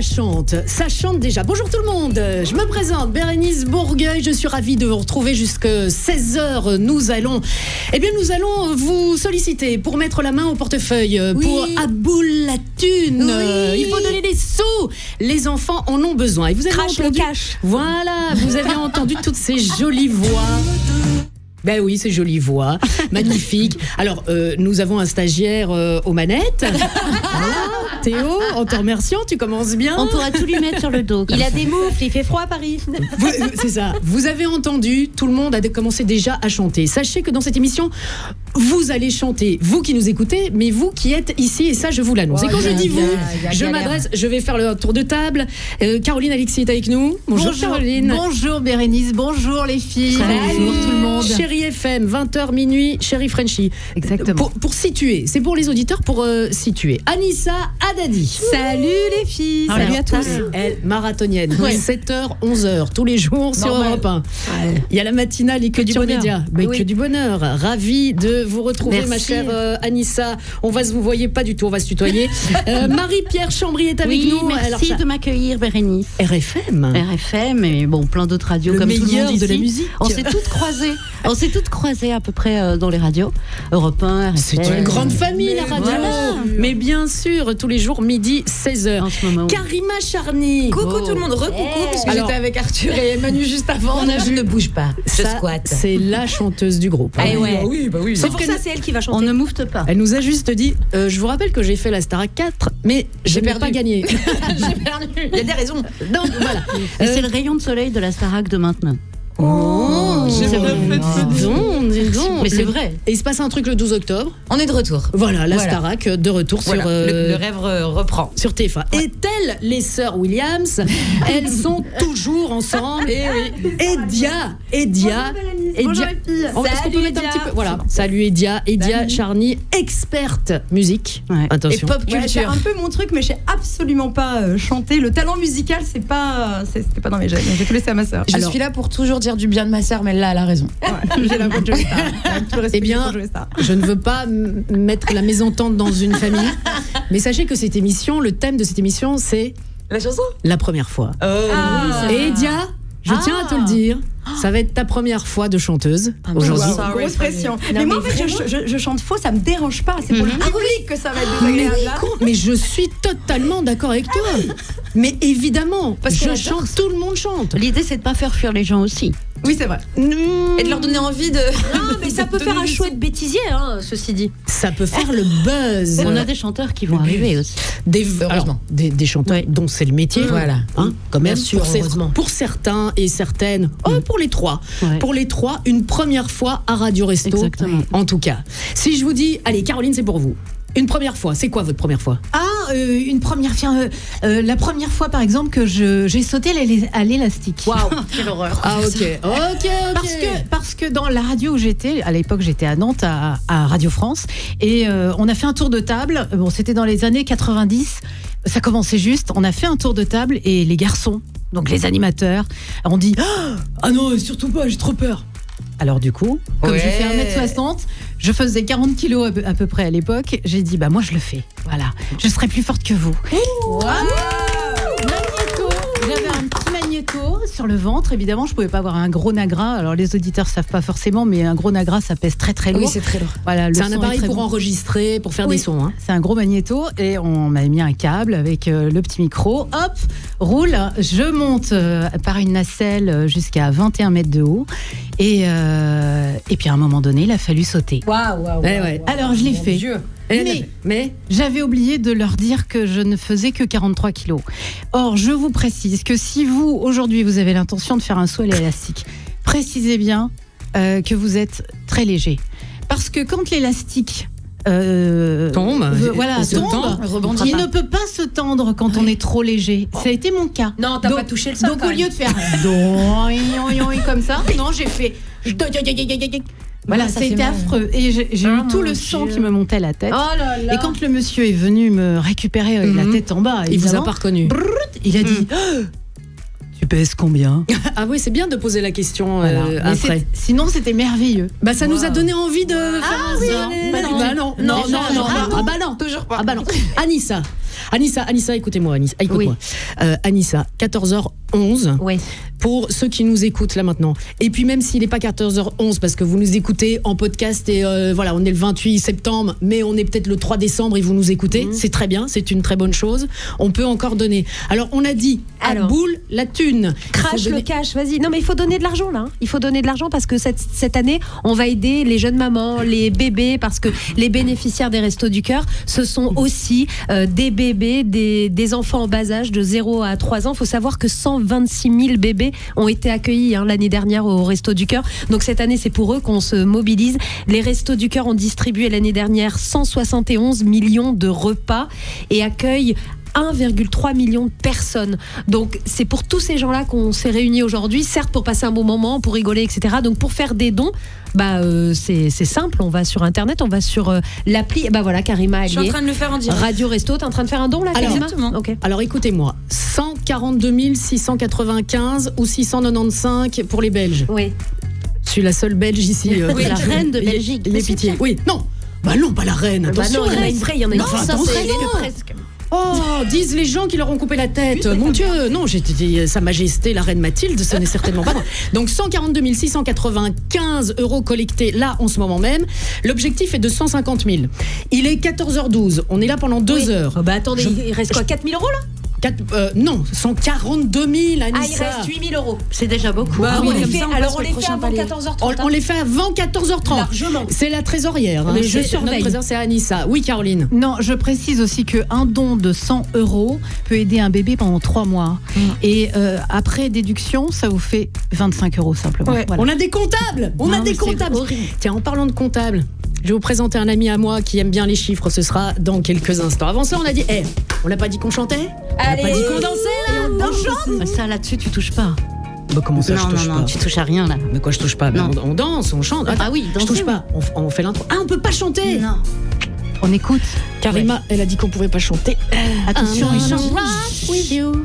Ça chante déjà. Bonjour tout le monde, je me présente, Bérénice Bourgueil, je suis ravie de vous retrouver jusqu'à 16h. Nous allons vous solliciter pour mettre la main au portefeuille, pour aboule la thune. Il faut donner des sous. Les enfants en ont besoin. Et vous avez entendu le cash. Voilà, vous avez entendu toutes ces jolies voix. Ben oui, ces jolies voix, magnifiques. Alors, nous avons un stagiaire aux manettes. Voilà, Théo, en te remerciant, tu commences bien. On pourra tout lui mettre sur le dos. Il a des moufles, il fait froid à Paris. C'est ça. Vous avez entendu, tout le monde a commencé déjà à chanter. Sachez que dans cette émission, vous allez chanter, vous qui nous écoutez, mais vous qui êtes ici, et ça, je vous l'annonce. Et quand je dis vous, je vais faire le tour de table. Caroline Alexis est avec nous. Bonjour Caroline. Bonjour Bérénice, bonjour les filles. Bonjour tout le monde. Chérie FM, 20h minuit, Chérie Frenchie. Exactement. Pour situer, c'est pour les auditeurs, pour situer. Anissa Haddadi. Salut les filles, salut à tous. Elle, marathonienne, 7h, 11h, tous les jours sur Europe 1. Il y a la matinale et que du bonheur. Que du bonheur. Ravie de vous retrouver, ma chère Anissa. On va se vous voyez pas du tout, on va se tutoyer. Marie-Pierre Chambry est avec nous. Merci de m'accueillir, Bérénice. RFM et bon, plein d'autres radios le comme tout le monde ici. De la musique. On s'est toutes croisées à peu près dans les radios. Europe 1, RFM. C'est une grande famille, la radio. Voilà. Mais bien sûr, tous les jours, midi, 16h. En ce moment, Karima Charny. Coucou tout le monde, recoucou, parce que j'étais avec Arthur et Manu juste avant. Je ne bouge pas, je squatte. C'est la chanteuse du groupe. Oui. Sauf pour ça, c'est elle qui va chanter. On ne moufte pas. Elle nous a juste dit, je vous rappelle que j'ai fait la Starac 4, mais je n'ai pas gagné. J'ai perdu. Il y a des raisons. Donc voilà. C'est le rayon de soleil de la Starac de maintenant. C'est vrai. Dis donc. Mais c'est vrai. Et il se passe un truc le 12 octobre. On est de retour. Voilà, la Starac de retour sur le rêve reprend. Sur TF1. Ouais. Et telles les sœurs Williams, elles sont toujours ensemble. Et Dia. Bonjour les filles. Est-ce qu'on peut mettre un petit peu. Voilà. Salut Edia Charny, experte musique. Ouais. Attention. Et pop culture. C'est un peu mon truc, mais je sais absolument pas chanter. Le talent musical, c'était pas dans mes gènes. J'ai tout laissé à ma sœur. Je suis là pour toujours dire du bien de ma sœur, mais là, elle a raison. J'ai la voix de Joey Star. Eh bien, je ne veux pas mettre la mésentente dans une famille, mais sachez que cette émission, le thème de cette émission, c'est la chanson. La première fois. Et Dia, je tiens à te le dire, ça va être ta première fois de chanteuse aujourd'hui. Grosse pression. Mais moi, en fait, je chante faux, ça me dérange pas. C'est pour le public que ça va être désagréable. Mais je suis totalement d'accord avec toi. Mais évidemment, parce que je chante, tout le monde chante. L'idée, c'est de pas faire fuir les gens aussi. Oui, c'est vrai. Et de leur donner envie de... Non, mais ça peut faire un chouette bêtisier, ceci dit. Ça peut faire le buzz. On a des chanteurs qui vont arriver aussi. Des chanteurs dont c'est le métier. Voilà. Quand même, bien sûr, pour certains et certaines, pour les trois. Ouais. Pour les trois, une première fois à Radio Resto. Exactement. En tout cas. Si je vous dis, allez, Caroline, c'est pour vous. Une première fois, c'est quoi votre première fois ? Une première fois. La première fois, par exemple, que j'ai sauté à l'élastique. Waouh, quelle horreur. Ok. Parce que dans la radio où j'étais, à l'époque j'étais à Nantes, à Radio France, et on a fait un tour de table. Bon, c'était dans les années 90. Ça commençait juste. On a fait un tour de table et les garçons, donc les animateurs, ont dit ah non, surtout pas, j'ai trop peur. Alors du coup, comme je fais 1m60, je faisais 40 kilos à peu près à l'époque, j'ai dit moi je le fais, voilà, je serai plus forte que vous. Magnéto, j'avais un petit magnéto sur le ventre, évidemment je pouvais pas avoir un gros nagra, alors les auditeurs savent pas forcément, mais un gros nagra ça pèse très très lourd. Oui, c'est très lourd. Voilà, c'est un appareil pour enregistrer, pour faire des sons. C'est un gros magnéto et on m'avait mis un câble avec le petit micro, hop, roule, je monte par une nacelle jusqu'à 21 mètres de haut. Et puis à un moment donné, il a fallu sauter. Waouh. Alors je l'ai fait. Dieu. Mais j'avais oublié de leur dire que je ne faisais que 43 kilos. Or, je vous précise que si vous, aujourd'hui, vous avez l'intention de faire un saut à l'élastique, précisez bien que vous êtes très léger. Parce que quand l'élastique tombe, rebondit. Il ne peut pas se tendre quand on est trop léger. Ça a été mon cas. Non, t'as pas touché le sol. Donc au lieu de faire comme ça, non, j'ai fait. Voilà, ça a été affreux. Et j'ai eu tout le sang qui me montait à la tête. Oh là là. Et quand le monsieur est venu me récupérer la tête en bas, il vous a pas reconnu. Il a dit Tu pèses combien? Ah oui, c'est bien de poser la question Voilà. Mais après. Sinon, c'était merveilleux. Bah ça nous a donné envie de faire un oui. Bah non. Ah bah non. Toujours pas. Ah bah non. Anissa, écoutez-moi, écoute-moi. Anissa, 14h11. Oui. Pour ceux qui nous écoutent là maintenant. Et puis même s'il n'est pas 14h11 parce que vous nous écoutez en podcast et voilà, on est le 28 septembre, mais on est peut-être le 3 décembre et vous nous écoutez, c'est très bien, c'est une très bonne chose. On peut encore donner. Alors on a dit à boule la thune. Crash le cash, vas-y. Non mais il faut donner de l'argent là. Il faut donner de l'argent parce que cette année, on va aider les jeunes mamans, les bébés, parce que les bénéficiaires des Restos du Cœur, ce sont aussi des bébés, des enfants en bas âge de 0 à 3 ans. Il faut savoir que 126 000 bébés ont été accueillis l'année dernière au Restos du Cœur. Donc cette année, c'est pour eux qu'on se mobilise. Les Restos du Cœur ont distribué l'année dernière 171 millions de repas et accueillent 1,3 million de personnes. Donc c'est pour tous ces gens-là qu'on s'est réunis aujourd'hui, certes pour passer un bon moment, pour rigoler, etc. Donc pour faire des dons, c'est simple, on va sur internet, on va sur l'appli. Bah voilà, Karima, Je suis en train de le faire en direct. Radio Resto, t'es en train de faire un don là, Karima? Exactement. Ok. Alors écoutez-moi, 142 695 ou 695 pour les Belges. Oui. Je suis la seule Belge ici. Oui, la reine de Belgique. Il est pitié. Oui, non. Bah non, pas la reine. Attention. il y en a une vraie, il y en a une Non, vraie. ça, c'est presque. Oh, disent les gens qui leur ont coupé la tête. Mon Dieu, non, j'ai dit Sa Majesté la Reine Mathilde, ce n'est certainement pas moi. Donc 142 695 € collectés là en ce moment même. L'objectif est de 150 000. Il est 14h12. On est là pendant 2 heures. Bah attendez, il reste quoi, 4 000 € là? Non, 142 000, Anissa. Ah, il reste 8 000 €. C'est déjà beaucoup. Bah, oui, on les comme fait, ça, on alors passe on le les fait prochain avant palier. 14h30. On les fait avant 14h30. Largement. C'est la trésorière. Mais C'est je surveille. Notre trésorière, c'est Anissa. Oui, Caroline. Non, je précise aussi qu'un don de 100 € peut aider un bébé pendant 3 mois. Et après déduction, ça vous fait 25 € simplement. Ouais. Voilà. On a des comptables. On a Non, des mais c'est comptables. horrible. Tiens, en parlant de comptables, je vais vous présenter un ami à moi qui aime bien les chiffres. Ce sera dans quelques instants. Avant ça, on a dit, on n'a pas dit qu'on chantait? On n'a pas dit qu'on dansait là? Ça là-dessus, tu touches pas. Bah comment ça, non, je touche non, pas? non, tu touches à rien là. Mais quoi, je touche pas? Non. On danse, on chante. Ah oui, je danser, touche oui. pas. On fait l'intro. Ah, on peut pas chanter. Non. On écoute. Karima, elle a dit qu'on pouvait pas chanter. Attention, il chante. Rock with you.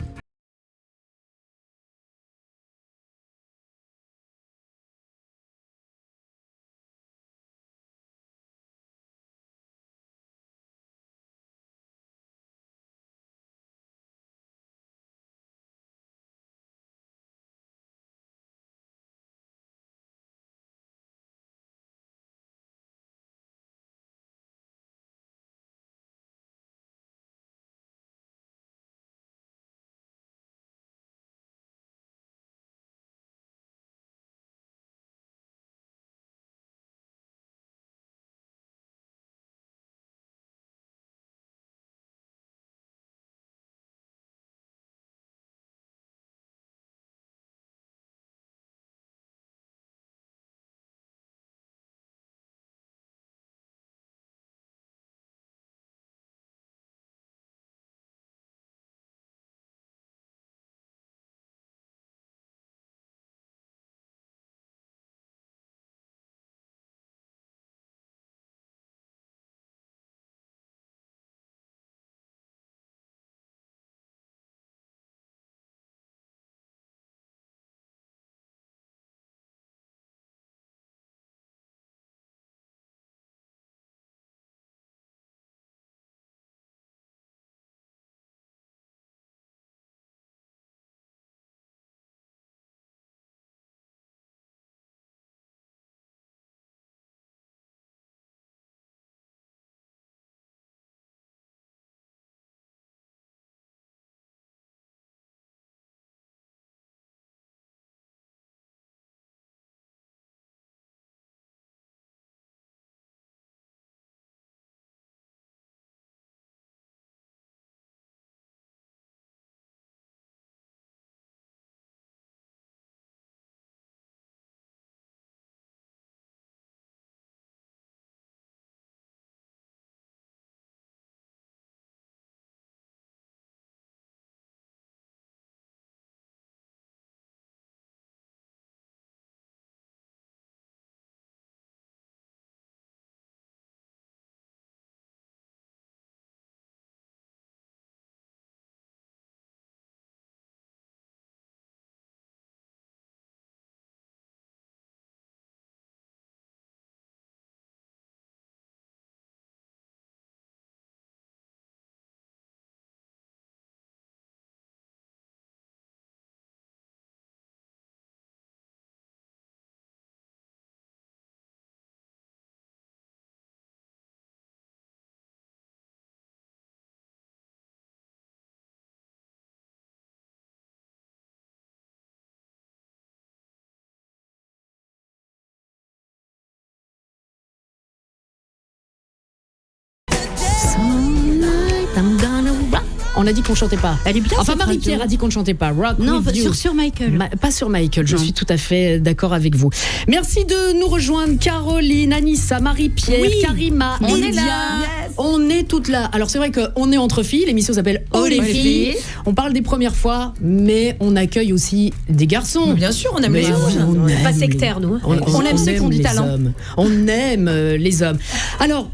On a dit qu'on chantait pas. Elle est bien. Enfin, cette Marie-Pierre radio. a dit qu'on ne chantait pas. Rock Non, with you. sur Michael. Pas sur Michael, je Non. suis tout à fait d'accord avec vous. Merci de nous rejoindre, Caroline, Anissa, Marie-Pierre, Karima, On est Edia. là. Yes. On est toutes là. Alors c'est vrai qu'on est entre filles, l'émission s'appelle Oh les filles. On parle des premières fois, mais on accueille aussi des garçons. Mais bien sûr, on aime Mais les on hommes. aime Pas les- sectaire, nous. On aime ceux qui ont du les talent. hommes. On aime les hommes. Alors,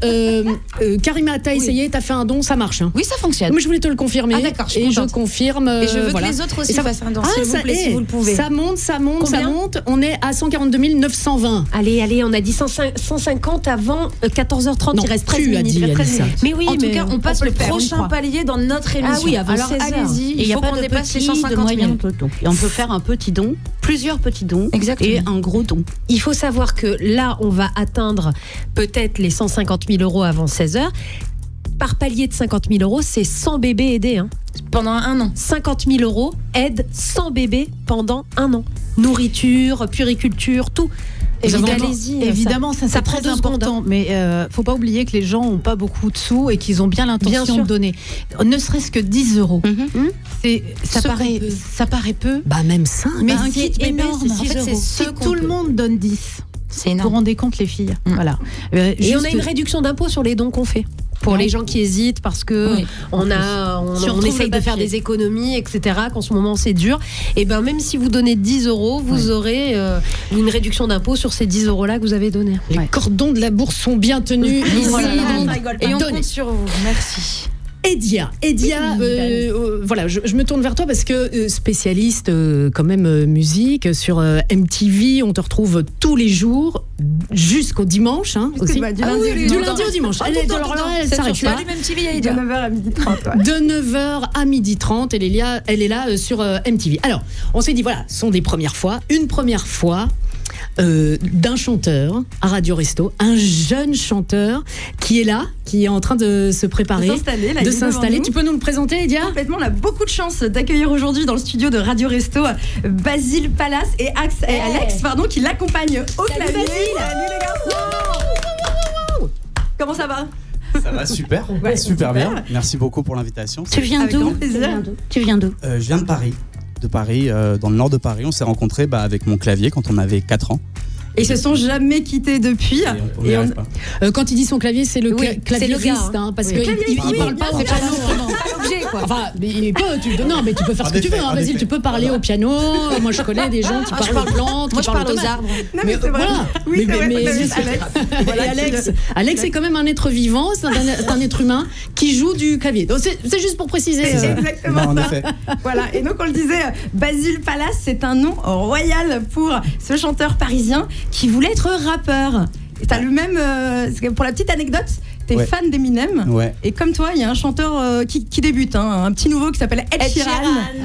Karima, t'as essayé, t'as fait un don, ça marche. Hein. Oui, ça fonctionne. Mais je voulais te le confirmer. Ah, d'accord, je suis et je contente. confirme. Et je veux voilà. que les autres aussi Et ça- fassent un don, Ah, s'il vous ça plaît, est. si vous le pouvez. Ça monte, ça Combien monte. On est à 142 920. Allez, on a dit 150 avant 14h30. Non, il reste 13 tu as minutes. dit, il reste 13 Anissa. minutes. Mais oui, En tout mais cas, on passe peut le faire, on y prochain croit. palier dans notre émission. oui, avant Alors 16 heures. allez-y, Et il il n'y a faut pas qu'on de dépasse les petit, de 150 moyen, 000. de don. Et on peut faire un petit don, plusieurs petits dons. Exactement. Et un gros don. Il faut savoir que là, on va atteindre peut-être les 150 000 euros avant 16h. Par palier de 50 000 euros, c'est 100 bébés aidés. Hein. Pendant un an. 50 000 euros aide 100 bébés pendant un an. Nourriture, puriculture, tout. Évidemment, Allez-y, évidemment, ça ça c'est prend très 2 secondes, important. Mais faut pas oublier que les gens ont pas beaucoup de sous et qu'ils ont bien Bien l'intention sûr. de donner. Ne serait-ce que 10 euros. Ça Ce paraît, qu'on peut. ça paraît peu. Bah même 5. Mais un c'est kit bébé, énorme. c'est En 6 fait, euros. si tout le monde donne 10, C'est vous vous énorme. rendez compte les filles. Voilà. Et Juste- on a une réduction d'impôt sur les dons qu'on fait. Pour les gens qui hésitent parce que Oui. on Si on on trouve essaye le de faire papier. des économies, etc. Qu'en ce moment c'est dur. Et ben même si vous donnez 10 euros, vous aurez une réduction d'impôt sur ces 10 euros là que vous avez donnés. Les cordons de la bourse sont bien tenus ici. donc, Et on donnez. compte sur vous. Merci. Edia, voilà, je me tourne vers toi parce que spécialiste quand même musique sur MTV, on te retrouve tous les jours jusqu'au dimanche hein, aussi. du lundi au du dimanche. lundi au dimanche. Alors là, elle s'arrête pas. Même TV, il y a De 9h à 12h30. De 9h à 12h30, elle est là sur MTV. Alors, on s'est dit, voilà, ce sont des premières fois. Une première fois d'un chanteur à Radio Resto, un jeune chanteur qui est là, qui est en train de se préparer, S'installer, là, de il est devant s'installer. nous. Tu peux nous le présenter, Edia ? Complètement, on a beaucoup de chance d'accueillir aujourd'hui dans le studio de Radio Resto Basile Palace et Alex qui l'accompagnent au clavier. Salut les garçons. Comment ça va? Ça va super, Ouais, super super. bien. Merci beaucoup pour l'invitation. Tu viens Avec d'où grand plaisir. Tu viens d'où Je viens de Paris. Dans le nord de Paris. On s'est rencontrés avec mon clavier quand on avait 4 ans. Et ils se sont jamais quittés depuis. On n'y arrive pas. Quand il dit son clavier, c'est le Oui, c'est le claviériste, gars, hein, parce Oui. qu'il Claviériste, il oui, parle pas au bien sûr. piano. L'objet quoi. Enfin, mais il peut, tu peux faire ce En que tu veux. effet, Hein, en Basile, effet. tu peux parler au piano. Moi, je connais des gens qui parlent aux plantes, Moi qui je parlent parle aux tomates. arbres. Non, Mais c'est vrai. voilà. Oui, c'est vrai, mais- c'est juste Alex. Et Voilà, Alex est quand même un être vivant, c'est un être humain qui joue du clavier. Donc c'est juste pour préciser. C'est exactement Non, en ça. effet. Voilà, et donc on le disait, Basile Palace, c'est un nom royal pour ce chanteur parisien qui voulait être rappeur. Et t'as le même, pour la petite anecdote, t'es Ouais. fan d'Eminem. Ouais. Et comme toi, il y a un chanteur qui débute, hein, un petit nouveau qui s'appelle Ed Sheeran,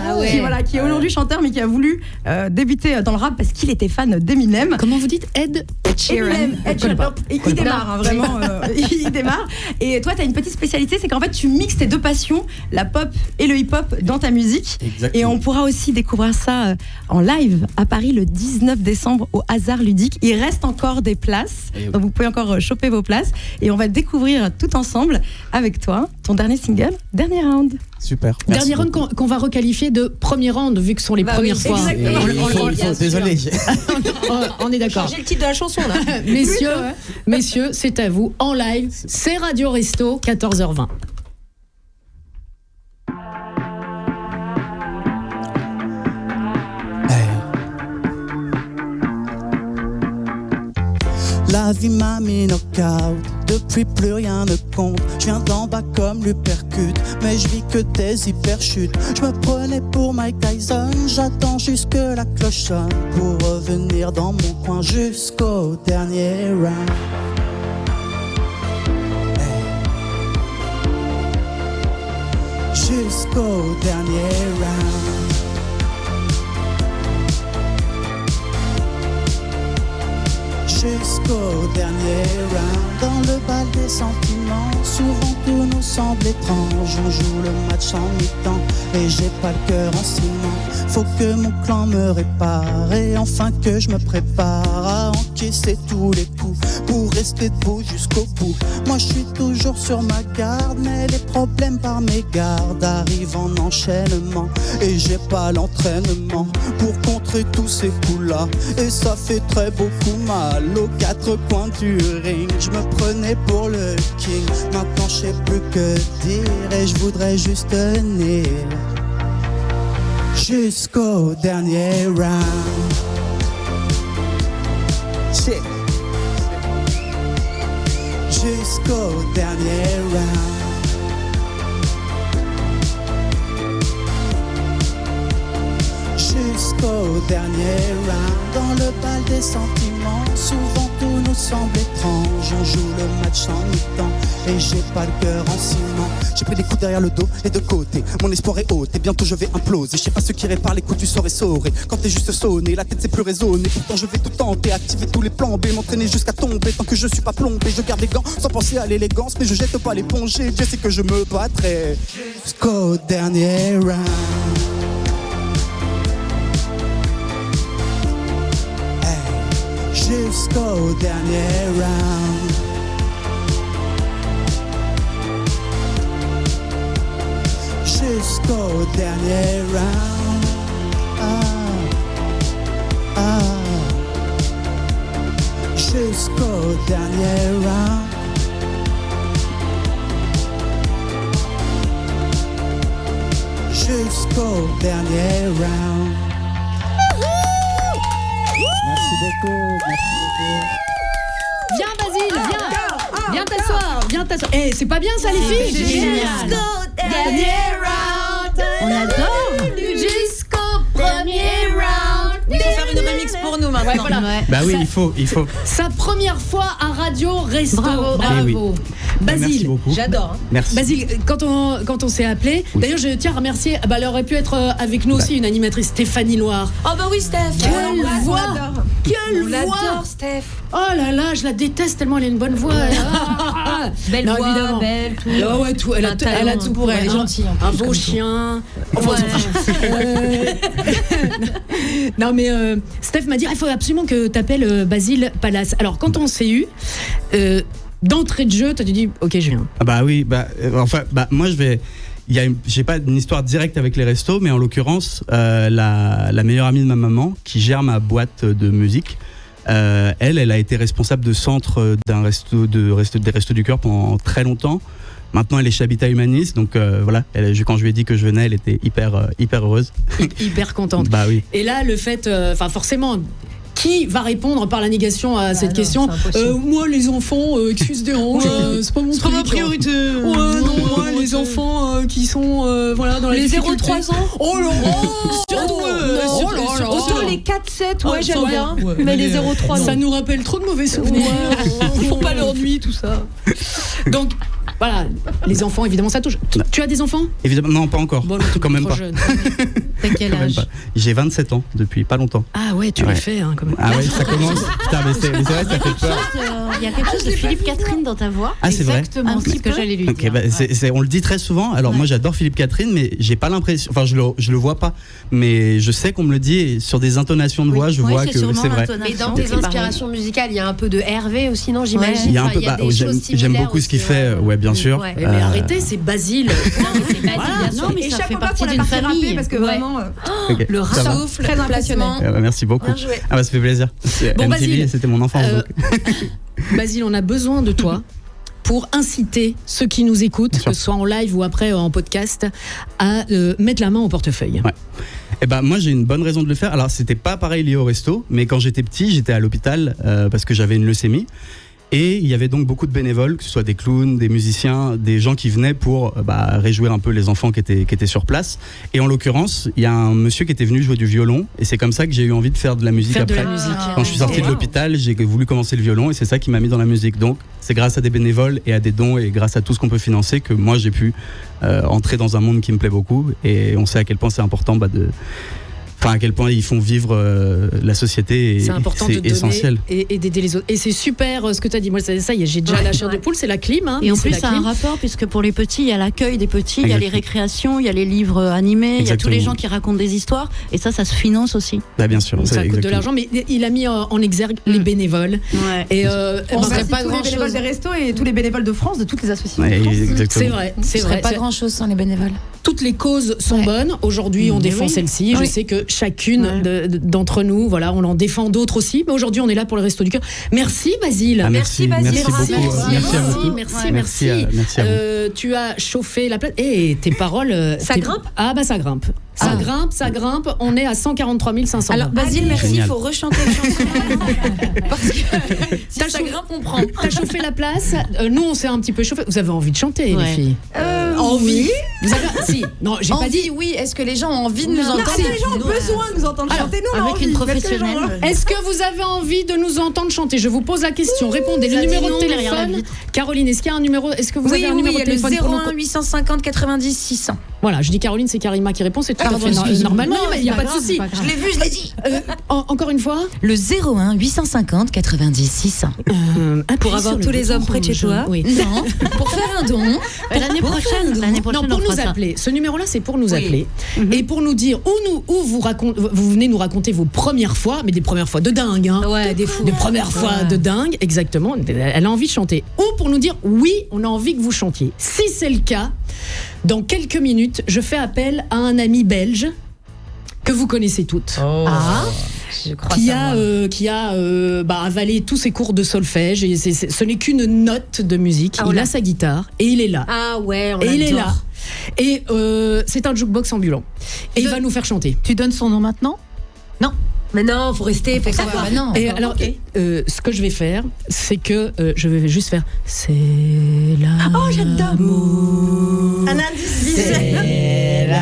Ah ouais. qui est aujourd'hui chanteur, mais qui a voulu débuter dans le rap parce qu'il était fan d'Eminem. Comment vous dites Ed Eminem, Ed connais Sheeran. pas. Il démarre, hein, vraiment. Il démarre. Et toi, tu as une petite spécialité, c'est qu'en fait, tu mixes tes deux passions, la pop et le hip-hop, dans ta musique. Exactement. Et on pourra aussi découvrir ça en live à Paris le 19 décembre au Hasard Ludique. Il reste encore des places, Et oui. donc vous pouvez encore choper vos places. Et on va découvrir tout ensemble avec toi ton dernier single, Dernier Round. Super. Merci Dernier round beaucoup. qu'on va requalifier de premier round, vu que ce sont les Bah premières oui, fois. exactement. Désolé. On est d'accord. J'ai le titre de la chanson là. Messieurs, c'est à vous, en live, c'est Radio Resto, 14h20. La vie m'a mis knock-out, depuis plus rien ne compte. Je viens d'en bas comme l'uppercut, mais je vis que des hyperchutes. Je me prenais pour Mike Tyson, j'attends jusque la cloche sonne pour revenir dans mon coin jusqu'au dernier round. Hey. Jusqu'au dernier round. Jusqu'au dernier round. Dans le bal des sentiments, souvent tout nous semble étrange. On joue le match en mi-temps et j'ai pas le cœur en ciment. Faut que mon clan me répare et enfin que je me prépare à encaisser tous les coups pour rester debout jusqu'au bout. Moi je suis toujours sur ma garde, mais les problèmes par mégarde arrivent en enchaînement et j'ai pas l'entraînement pour contrer tous ces coups-là. Et ça fait très beaucoup mal aux quatre coins du ring. Je me prenais pour le king, maintenant je sais plus que dire et je voudrais juste tenir jusqu'au dernier round. Shit. Jusqu'au dernier round. Jusqu'au dernier round. Dans le bal des sentiments, souvent tout nous semble étrange. On joue le match sans mi-temps et j'ai pas le cœur en ciment. J'ai pris des coups derrière le dos et de côté. Mon espoir est haut et bientôt je vais imploser. Je sais pas ce qui répare les coups du sort et saurer. Quand t'es juste sonné, la tête c'est plus raisonné. Pourtant je vais tout tenter, activer tous les plans B, m'entraîner jusqu'à tomber. Tant que je suis pas plombé, je garde les gants sans penser à l'élégance. Mais je jette pas l'éponge, Dieu sait que je me battrai jusqu'au dernier round. Jusqu'au dernier round. Jusqu'au dernier round. Jusqu'au dernier round. Jusqu'au dernier round. Merci beaucoup, merci beaucoup. Viens Basile, viens. Viens t'asseoir, viens t'asseoir. Eh, c'est pas bien ça les filles? Jusqu'au dernier round. On adore. Jusqu'au premier round. Il faut faire une remix pour nous maintenant. Ouais, voilà. Bah oui, il faut. Sa première fois à Radio Resto. Bravo. Eh oui. Basile. Merci beaucoup. J'adore. Hein. Merci. Basile, quand on s'est appelé, d'ailleurs je tiens à remercier, elle aurait pu être avec nous aussi une animatrice, Stéphanie Loire. Oh bah oui Steph. Quelle voix. On Quelle voix. l'adore Steph. Oh là là, je la déteste tellement elle a une bonne voix. Belle Non, voix, évidemment. belle, tout. Ah ouais, tout, elle a tout pour elle. Elle est gentille, en Un plus, beau comme chien. Enfin, non mais Steph m'a dit il faut absolument que tu appelles Basile Palace. Alors quand on s'est eu d'entrée de jeu, tu as dit OK, je viens. Ah bah oui, moi je vais. J'ai pas une histoire directe avec les restos, mais en l'occurrence, la meilleure amie de ma maman qui gère ma boîte de musique, elle a été responsable de centre des Restos du Cœur pendant très longtemps. Maintenant, elle est chez Habitat Humaniste, donc voilà. Quand je lui ai dit que je venais, elle était hyper heureuse. Hyper contente. Bah oui. Et là, le fait, forcément. Qui va répondre par la négation à cette question? Moi, les enfants, excuse dérange, c'est pas mon truc. C'est pas ma priorité. Ouais, non, moi, les enfants qui sont dans la Les difficulté. 0-3 ans. Oh là Surtout Autant les 4-7, ouais, j'aime ouais. bien. Ouais, Mais les les, 0-3, Ça non. nous rappelle trop de mauvais souvenirs. Ils font pas leur nuit, tout ça. Donc, voilà, les enfants, évidemment, ça touche. Tu as des enfants? Évidemment, non, pas encore. Bon, quand même trop pas. jeune. T'as quel Quand même âge? pas. J'ai 27 ans depuis pas longtemps. Ah ouais, tu Ouais. l'as fait quand même. Ah ouais, ça commence. Putain, mais c'est vrai, ça fait peur. Il y a quelque chose de Philippe Catherine dans ta voix. Ah, c'est vrai. Exactement, Un c'est petit ce que peu. j'allais lui Ok, dire. bah, on le dit très souvent. Alors moi j'adore Philippe Catherine, mais j'ai pas l'impression. Enfin, je le vois pas, mais je sais qu'on me le dit et sur des intonations de voix, je vois que c'est vrai. Mais dans tes inspirations musicales, il y a un peu de Hervé aussi, non, j'imagine. Il y a un Enfin, peu. des choses J'aime similaires beaucoup ce qu'il aussi, fait. Ouais, bien sûr. Ouais. Mais arrêtez, c'est Basile. C'est Basile, bien sûr. mais Et ça chapeau fait bas partie pour la d'une partie famille. rappée, parce que Ouais. vraiment, Ok, Le ça va. souffle, Très placement. Merci beaucoup. Bien joué. Ah bah ça fait plaisir. Bon, MTV, Basile, c'était mon enfance. donc. Basile, on a besoin de toi pour inciter ceux qui nous écoutent, Bien sûr. que ce soit en live ou après en podcast, à mettre la main au portefeuille. Ouais. Eh ben moi j'ai une bonne raison de le faire. Alors c'était pas pareil lié au resto, mais quand j'étais petit, j'étais à l'hôpital parce que j'avais une leucémie. Et il y avait donc beaucoup de bénévoles, que ce soit des clowns, des musiciens, des gens qui venaient pour réjouir un peu les enfants qui étaient sur place. Et en l'occurrence, il y a un monsieur qui était venu jouer du violon. Et c'est comme ça que j'ai eu envie de faire de la musique Faire de après. la musique. Quand je suis sorti de l'hôpital, j'ai voulu commencer le violon et c'est ça qui m'a mis dans la musique. Donc c'est grâce à des bénévoles et à des dons et grâce à tout ce qu'on peut financer que moi j'ai pu entrer dans un monde qui me plaît beaucoup. Et on sait à quel point c'est important à quel point ils font vivre la société. C'est important de c'est donner essentiel. et d'aider les autres. Et c'est super ce que tu as dit. Moi, ça y est, j'ai déjà la chair de poule, c'est la clim. Hein, Et en mais plus, c'est ça la a un clim. rapport, puisque pour les petits, il y a l'accueil des petits, il y a les Exactement. récréations, il y a les livres animés, il y a tous les Exactement. gens qui racontent des histoires, et ça se finance aussi. Bah, bien sûr. Ça c'est coûte de exactement. l'argent, mais il a mis en exergue les bénévoles. Ouais. Et On ben, serait pas tous les bénévoles des restos et tous les bénévoles de France, de toutes les associations Ouais, de France. exactement. c'est vrai, c'est vrai. Pas C'est- grand chose sans les bénévoles. Toutes les causes sont bonnes. Aujourd'hui, on défend oui. celle-ci. Je Oui. sais que chacune d'entre nous, voilà, on en défend d'autres aussi. Mais aujourd'hui, on est là pour le Resto du Cœur. Merci, Basile. Ah, merci, Basile. merci beaucoup. Merci à vous. Merci, Merci à vous. Tu as chauffé la place. Et tes paroles. Ça grimpe. Ah, bah ça grimpe. Ça grimpe, ça grimpe. On est à 143 500. Alors, Basile, merci, il Génial. faut rechanter une chanson. Parce que si T'as ça chauffé- grimpe, on prend. T'as chauffé la place. Nous, on s'est un petit peu chauffé. Vous avez envie de chanter, les Ouais. filles Envie Vous avez... Si. Non, j'ai pas dit. Envie, oui. Est-ce que les gens ont envie de nous entendre? Si les gens ont besoin de nous entendre chanter, nous on a avec envie. une Parce que les gens, professionnelle. Est-ce que vous avez envie de nous entendre chanter? Je vous pose la question. Répondez. Le ça dit numéro de non derrière la téléphone. vitre. Caroline, est-ce qu'il y a un numéro? Est-ce que vous Oui, avez un oui, numéro il de y a le téléphone pour nous 01 850 90 600. Voilà, je dis Caroline, c'est Karima qui répond. C'est tout Pardon, à fait excuse-moi. normalement, Non, mais il n'y a c'est pas pas de grave, souci. c'est pas grave. Je l'ai vu, je l'ai dit. Encore une fois. Le 01 850 90 600. Pour avoir tous les hommes près de chez toi. Oui. Non, pour faire un don. L'année prochaine, Non, pour on fera nous ça. appeler. Ce numéro-là, c'est pour nous appeler et pour nous dire où vous venez nous raconter vos premières fois, mais des premières fois de dingue, hein. Ouais, des fous. Des premières fois de dingue, exactement. Elle a envie de chanter. Ou pour nous dire oui, on a envie que vous chantiez. Si c'est le cas, dans quelques minutes, je fais appel à un ami belge que vous connaissez toutes. Je crois Qui a avalé tous ses cours de solfège. Et ce n'est qu'une note de musique. Ah, Il on a l'a. sa guitare et il est là. Ah ouais, on Et il est l'adore. là. Et c'est un jukebox ambulant. Et il va nous faire chanter. Tu donnes son nom maintenant? Mais non, faut rester, faut savoir. Bah non. Et alors, ce que je vais faire, c'est que je vais juste faire. C'est là. Oh, j'adore. Un indice visuel.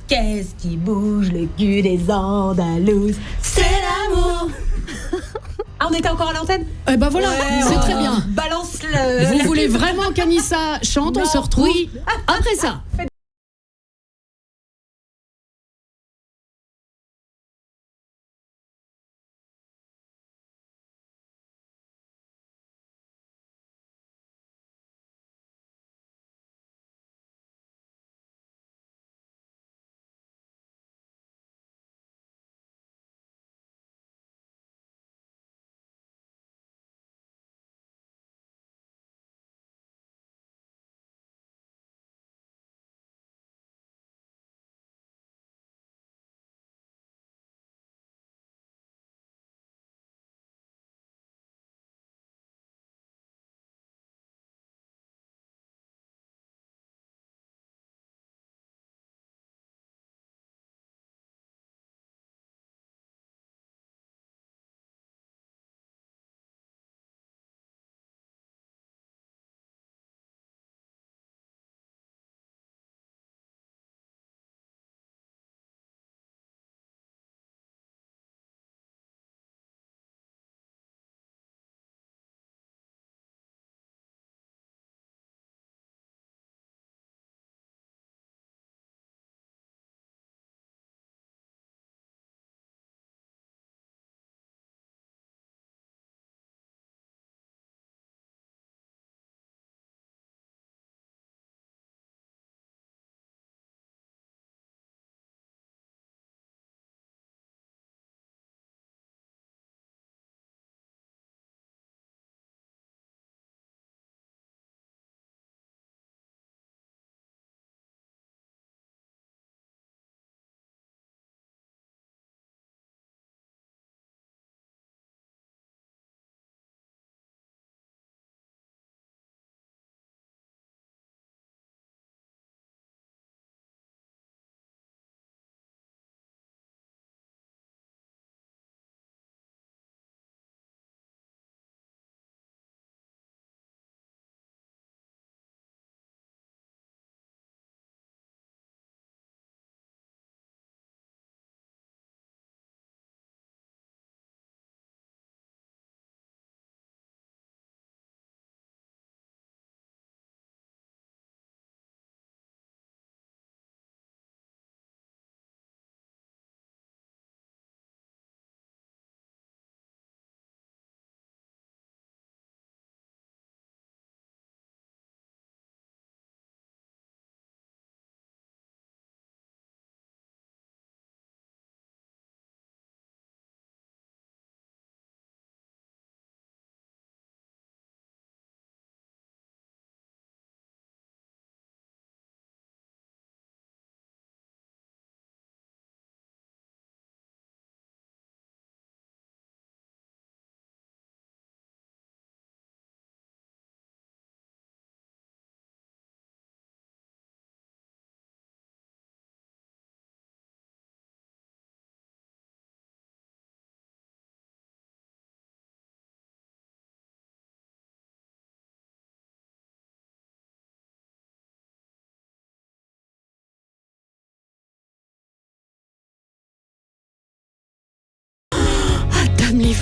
Qu'est-ce qui bouge le cul des Andalouses? C'est l'amour. Ah, on était encore à l'antenne? Eh ben voilà, c'est très bien. Balance le. Vous voulez vraiment qu'Anissa chante? On se retrouve après ça.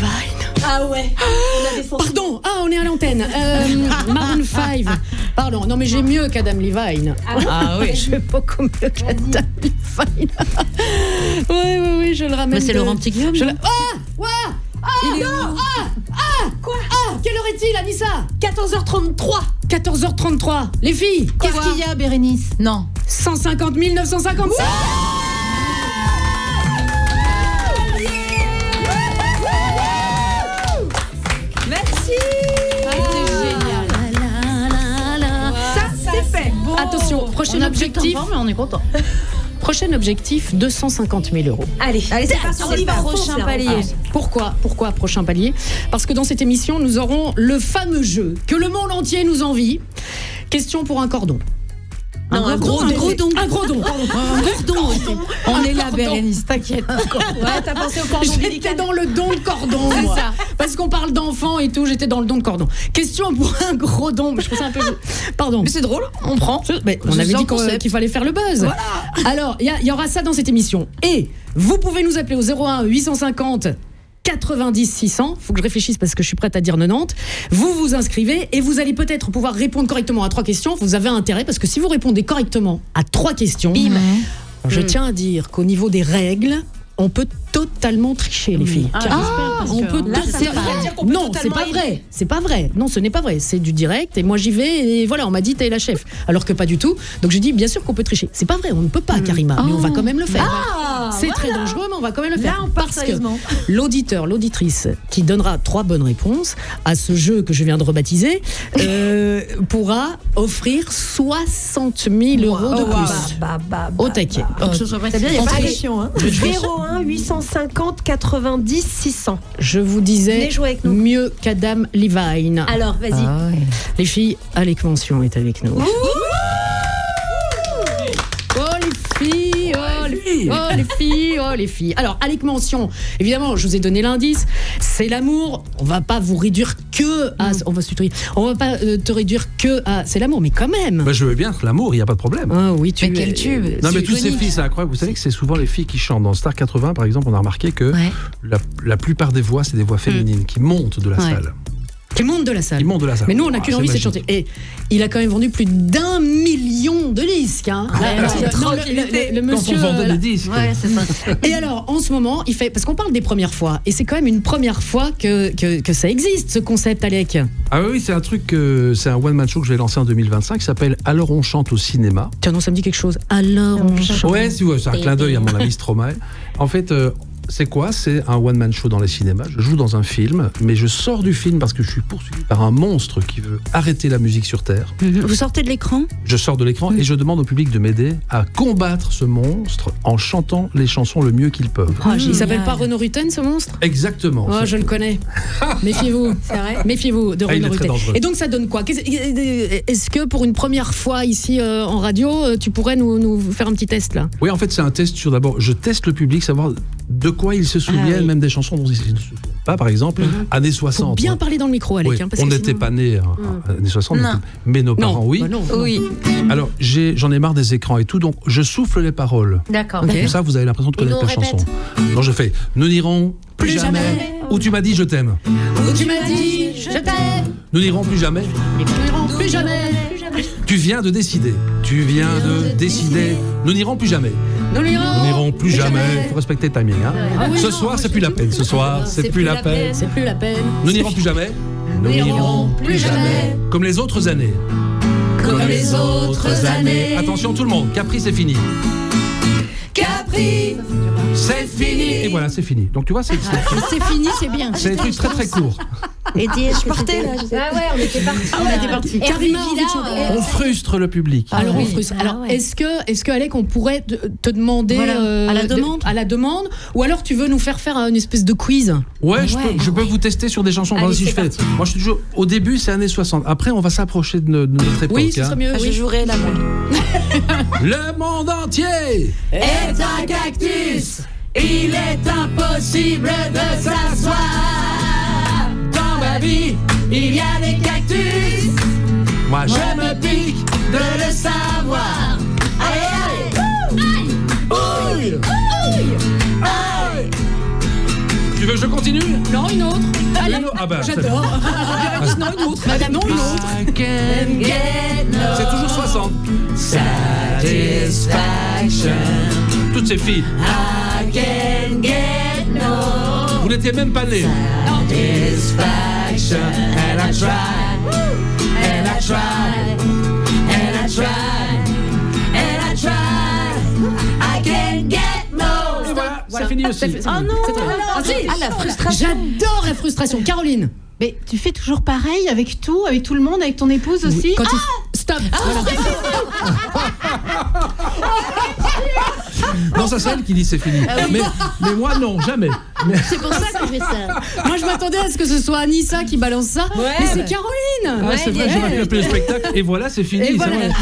Levine. Ah ouais. Pardon, on est à l'antenne. Maroon 5. Pardon, non mais j'ai mieux qu'Adam Levine. Ah oui. J'ai beaucoup mieux qu'Adam Levine. Oui, je le ramène. Mais c'est Laurent Petit Guillaume. Il est Quoi quelle heure est-il, Anissa? 14h33. 14h33. Les filles, Qu'est-ce qu'il y a, Bérénice? Non. 150 955. Merci. Ça, c'est fait. Attention, prochain objectif. Mais on est content. Prochain objectif, 250 000 €. Allez, c'est parti. On y va. Prochain palier. Pourquoi prochain palier? Parce que dans cette émission, nous aurons le fameux jeu que le monde entier nous envie. Question pour un cordon. Un gros don. Un gros don. On est là, Bérénice, t'inquiète. Ouais, t'as pensé au cordon J'étais ombilical. dans le don de cordon. C'est moi. ça. Parce qu'on parle d'enfants et tout, j'étais dans le don de cordon. Question pour un gros don. Je trouve ça un peu. Pardon. Mais c'est drôle, on prend. Mais on avait dit qu'il fallait faire le buzz. Voilà. Alors, il y aura ça dans cette émission. Et vous pouvez nous appeler au 01 850 90 600. Faut que je réfléchisse parce que je suis prête à dire 90. Vous vous inscrivez et vous allez peut-être pouvoir répondre correctement à 3 questions. Vous avez intérêt parce que si vous répondez correctement à 3 questions, je tiens à dire qu'au niveau des règles, on peut totalement tricher, les filles. On peut Non, c'est pas vrai. C'est pas vrai. Non, ce n'est pas vrai. C'est du direct et moi j'y vais et voilà, on m'a dit t'es la chef. Alors que pas du tout. Donc j'ai dit bien sûr qu'on peut tricher. C'est pas vrai, on ne peut pas, Karima, mais on va quand même le faire. C'est très dangereux, mais on va quand même le faire. Là, on part parce sérieusement. que l'auditeur, l'auditrice qui donnera 3 bonnes réponses à ce jeu que je viens de rebaptiser pourra offrir 60 000 € de plus. Au taquet. C'est bien, il n'y a pas de question. 01 850 90 600. Je vous disais Venez jouer avec nous. mieux qu'Adam Levine. Alors, vas-y. Les filles, Alec Mention est avec nous. Les filles. Alors, Alec Mention, évidemment, je vous ai donné l'indice, c'est l'amour. On va pas vous réduire que à... On va se tutoyer. On va pas te réduire que à... C'est l'amour, mais quand même. Bah, je veux bien l'amour, il n'y a pas de problème. Ah oui, Mais quel tube. Non, mais toutes ces filles, c'est incroyable. Vous savez que c'est souvent les filles qui chantent. Dans Star 80, par exemple, on a remarqué que la plupart des voix, c'est des voix féminines qui montent de la salle. Qui monte de la salle. Mais nous, on n'a qu'une envie, c'est de chanter. Et il a quand même vendu plus d'1 million de disques. Hein. Le monsieur. Quand on vendait des disques. Ouais, c'est ça. Et alors, en ce moment, il fait. Parce qu'on parle des premières fois. Et c'est quand même une première fois que ça existe, ce concept, Alec. Ah oui, c'est un truc, c'est un one-man show que je vais lancer en 2025 qui s'appelle Alors on chante au cinéma. Tiens, non, ça me dit quelque chose. Alors on chante. Ouais, c'est un clin d'œil à mon ami Stromae. En fait. C'est quoi? C'est un one-man show dans les cinémas. Je joue dans un film, mais je sors du film parce que je suis poursuivi par un monstre qui veut arrêter la musique sur Terre. Vous sortez de l'écran? Je sors de l'écran et je demande au public de m'aider à combattre ce monstre en chantant les chansons le mieux qu'ils peuvent. Il s'appelle pas Renaud Rutten, ce monstre? Exactement. Je le connais. Méfiez-vous. C'est vrai. Méfiez-vous de Renaud Rutten. Et donc ça donne quoi? Est-ce que pour une première fois ici en radio, tu pourrais nous faire un petit test là? Oui, en fait, c'est un test sur d'abord, je teste le public, savoir de quoi ils se souviennent, même des chansons dont ils ne se souviennent pas, par exemple, années 60. Faut bien parler dans le micro, Alec. Oui, Parce on que n'était sinon... pas nés années 60, mais nos parents, oui. Bah non. Oui. Alors, j'en ai marre des écrans et tout, donc je souffle les paroles. D'accord. Comme ça, vous avez l'impression de connaître la chanson. Donc je fais « Nous n'irons plus jamais où tu m'as dit je t'aime ». Où tu m'as dit je t'aime. Nous n'irons plus jamais. Nous n'irons plus jamais. Tu viens de décider. Tu viens de décider. Nous n'irons plus jamais. Nous n'irons plus jamais. Il faut respecter le timing. Hein. Ce soir, c'est plus la peine. Ce soir, c'est plus la peine. C'est plus la peine. Nous n'irons plus jamais. Nous n'irons plus jamais. Comme les autres années. Comme les autres années. Attention tout le monde. Capri, c'est fini. Capri, c'est fini. Et voilà, c'est fini. Donc tu vois, c'est fini, c'est bien. des trucs très très courts. Et dire Je partais là. Ah ouais, on était partis. Karima, On frustre le public. alors on frustre. Alors est-ce que Alec, on pourrait te demander À la demande ou alors tu veux nous faire une espèce de quiz? Ouais, je peux vous tester sur des chansons. Allez, Si c'est je fais. parti. Moi, je suis toujours. Au début, c'est années 60. Après, on va s'approcher de notre époque. Oui, ce serait mieux. Je jouerai la Le monde entier Est un cactus. Il est impossible de s'asseoir. Dans ma vie, il y a des cactus. Moi, Je me pique de le savoir. Allez, allez. Tu veux que je continue. Non, une autre. Allez, Ah bah, j'adore. Non, une autre. Madame, non, une autre. I can get no. C'est toujours 60. Satisfaction. Toutes ces filles. I can get no. Vous n'étiez même pas nés. Satisfaction. And I try. And I try. And I try. And I try. I can get no. Et voilà, c'est fini aussi. Ah non. La frustration. J'adore la frustration. Caroline. Mais tu fais toujours pareil avec tout le monde, avec ton épouse aussi. Quand Stop. Voilà. Non, ça c'est elle qui dit c'est fini. Mais moi non, jamais. C'est pour ça que je fais ça. Moi, je m'attendais à ce que ce soit Anissa qui balance ça. Mais c'est Caroline. Ouais, c'est vrai, j'ai mal appelé le spectacle. Et voilà, c'est fini. Et voilà, c'est vrai.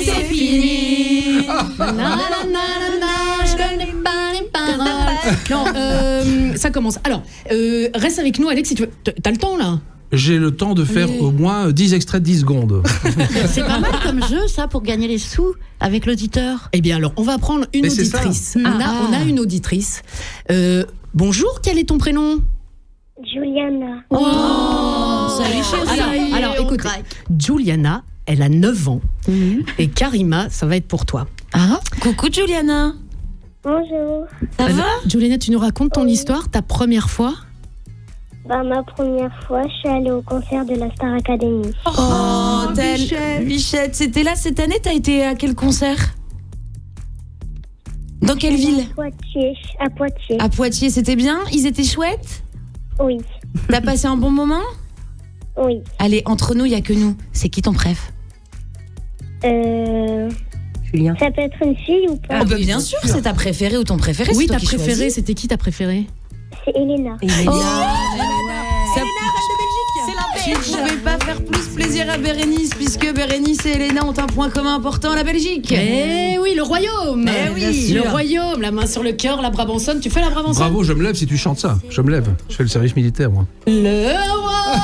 c'est fini. Je connais pas les paroles. Non, ça commence. Alors, reste avec nous, Alex, si tu veux. T'as le temps, là? J'ai le temps de faire au moins 10 extraits de 10 secondes. C'est pas mal comme jeu, ça, pour gagner les sous avec l'auditeur. Eh bien, alors, on va prendre une Mais c'est ça. auditrice. On a une auditrice. Bonjour, quel est ton prénom? Juliana. Salut chérie. Alors, écoutez, Juliana, elle a 9 ans. Et Karima, ça va être pour toi. Ah, coucou Juliana. Bonjour. Ça va? Juliana, tu nous racontes ton histoire, ta première fois? Ma première fois, je suis allée au concert de la Star Academy. Oh, Bichette, c'était là cette année? T'as été à quel concert? Dans quelle ville? À Poitiers. À Poitiers, c'était bien? Ils étaient chouettes? Oui. T'as passé un bon moment? Oui. Allez, entre nous, il n'y a que nous. C'est qui ton préf? Julien. Ça peut être une fille ou pas? Bien sûr, c'est ta préférée ou ton préféré. Oui, c'est toi ta qui préférée, choisis. c'était qui ta préférée? C'est Elena. Tu ne pouvais pas faire plus plaisir à Bérénice, puisque Bérénice et Elena ont un point commun important, la Belgique. Eh oui, le royaume. Eh oui. Le royaume, la main sur le cœur, la Brabançonne. Tu fais la Brabançonne? Bravo, je me lève si tu chantes ça. Je me lève. Je fais le service militaire, moi. Le roi,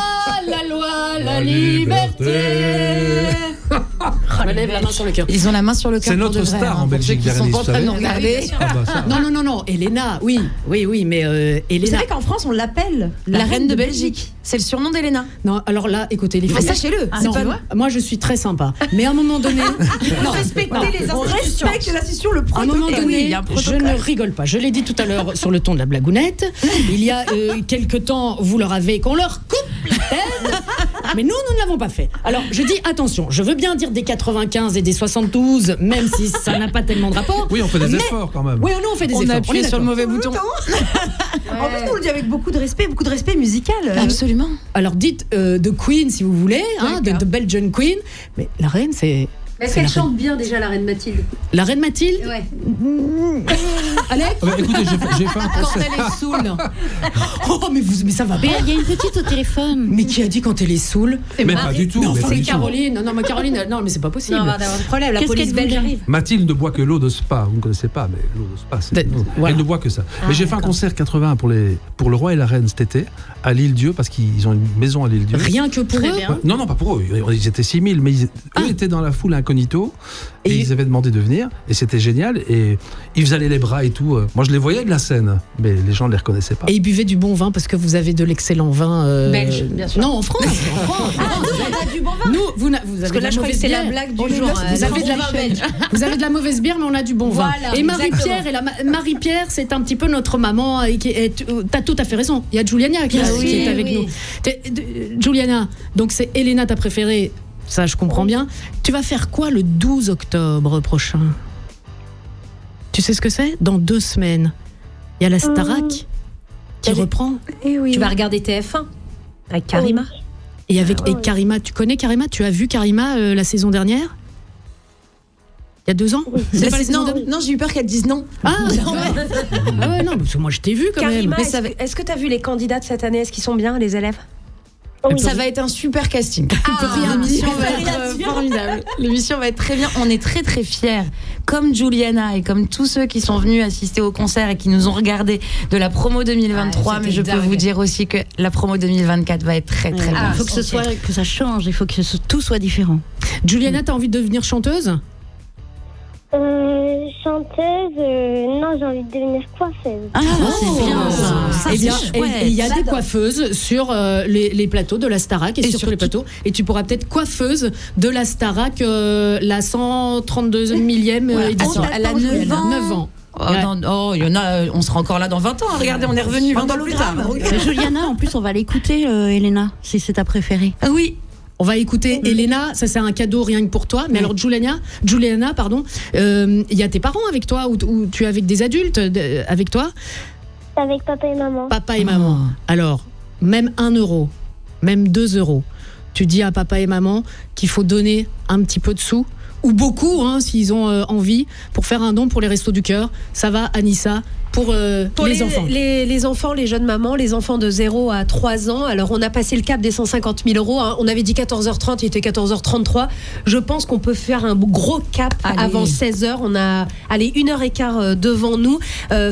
la loi, la liberté. Je me lève la main sur le cœur. Ils ont la main sur le cœur. C'est pour de notre vrai, star hein, en pour Belgique, ceux qui sont Bérénice, pas en train de nous vous savez. regarder. Non, Elena, oui, mais Vous Elena. savez qu'en France, on l'appelle la reine de Belgique. C'est le surnom d'Elena. Non, alors là, écoutez, les Mais filles. sachez-le. Non, moi je suis très sympa. Mais à un moment donné. On respecte les institutions, le À un moment donné, il y a un je protocole. ne rigole pas. Je l'ai dit tout à l'heure sur le ton de la blagounette. Il y a quelque temps, vous leur avez qu'on leur coupe la tête. Mais nous ne l'avons pas fait. Alors, je dis attention, je veux bien dire des 95 et des 72, même si ça n'a pas tellement de rapport. Oui, on fait des efforts quand même. Oui, nous on fait des On efforts. a appuyé est sur le d'accord. mauvais bouton. En plus, on le dit avec beaucoup de respect musical. Absolument. Alors, dites de Queen si vous voulez, hein, de Belgian Queen. Mais la reine, c'est. Est-ce qu'elle chante bien déjà, la reine Mathilde? La reine Mathilde? Ouais. Alex? Écoutez, j'ai fait un Quand concert. elle est saoule. Oh, mais ça va pas. Il y a une petite au téléphone. Mais qui a dit quand elle est saoule? Mais pas du tout. Mais mais enfin, pas du c'est tout. Caroline. Non, mais Caroline, non, mais c'est pas possible. Non, on va avoir un problème. La Qu'est-ce police qu'elle belge voulait arrive. Mathilde ne boit que l'eau de Spa. Vous ne connaissez pas, mais l'eau de Spa, c'est. Voilà. Elle ne boit que ça. Mais j'ai fait un concert 80 pour le roi et la reine cet été à l'Île-Dieu parce qu'ils ont une maison à l'Île-Dieu. Rien que pour eux. Ouais. Non, pas pour eux. Ils étaient 6000, mais eux étaient dans la foule incognito et ils avaient demandé de venir et c'était génial. Et ils faisaient les bras et tout. Moi, je les voyais de la scène, mais les gens ne les reconnaissaient pas. Et ils buvaient du bon vin parce que vous avez de l'excellent vin. Belge, bien sûr. Non, en France. En France. On a du bon vin. Nous, vous avez Parce que de là, la je crois que mauvaise c'est la bière. blague du jour. Vous avez de la vin belge. Vous avez de la mauvaise bière, mais on a du bon vin. Voilà, Et Marie-Pierre, Marie-Pierre, c'est un petit peu notre maman. Et t'as tout à fait raison. Il y a Juliana qui est avec nous. Juliana, donc c'est Elena ta préférée. Ça, je comprends bien. Tu vas faire quoi le 12 octobre prochain? Tu sais ce que c'est? Dans 2 semaines, il y a la Starac qui reprend. Tu vas regarder TF1 avec Karima. Et Karima, tu connais Karima? Tu as vu Karima la saison dernière? Il y a 2 ans? C'est pas la saison dernière? Non, j'ai eu peur qu'elle dise non. Ah ouais, non, parce que moi je t'ai vu quand Karima, même. est-ce que tu as vu les candidats de cette année? Est-ce qu'ils sont bien, les élèves? Ça va être un super casting. L'émission va être formidable. L'émission va être très bien. On est très très fiers, comme Juliana et comme tous ceux qui sont venus assister au concert et qui nous ont regardé de la promo 2023. Mais je peux vous dire aussi que la promo 2024 va être très très bien. Il faut que ça change, il faut que tout soit différent. Juliana, t'as envie de devenir chanteuse? chanteuse, non, j'ai envie de devenir coiffeuse. Ah, c'est bien ça. Eh bien, il y a des coiffeuses sur les plateaux de la Starac et sur les plateaux. Et tu pourras peut-être coiffeuse de la Starac, la 132 millième édition. Elle a 9 ans. 9 ans. Il y en a, on sera encore là dans 20 ans. Regardez, on est revenu 20 ans plus tard. Juliana, en plus, on va l'écouter, Elena, si c'est ta préférée. Oui. On va écouter Elena, ça c'est un cadeau rien que pour toi. Mais alors Juliana, il y a tes parents avec toi ou tu es avec des adultes avec toi? Avec papa et maman. Papa et maman. Alors, même 1 euro, même 2 euros, tu dis à papa et maman qu'il faut donner un petit peu de sous, ou beaucoup, s'ils ont envie, pour faire un don pour les Restos du Cœur. Ça va, Anissa, pour les enfants. Les enfants, les jeunes mamans, les enfants de 0 à 3 ans. Alors, on a passé le cap des 150 000 euros. On avait dit 14h30, il était 14h33. Je pense qu'on peut faire un gros cap avant 16h. On a 1h15 devant nous.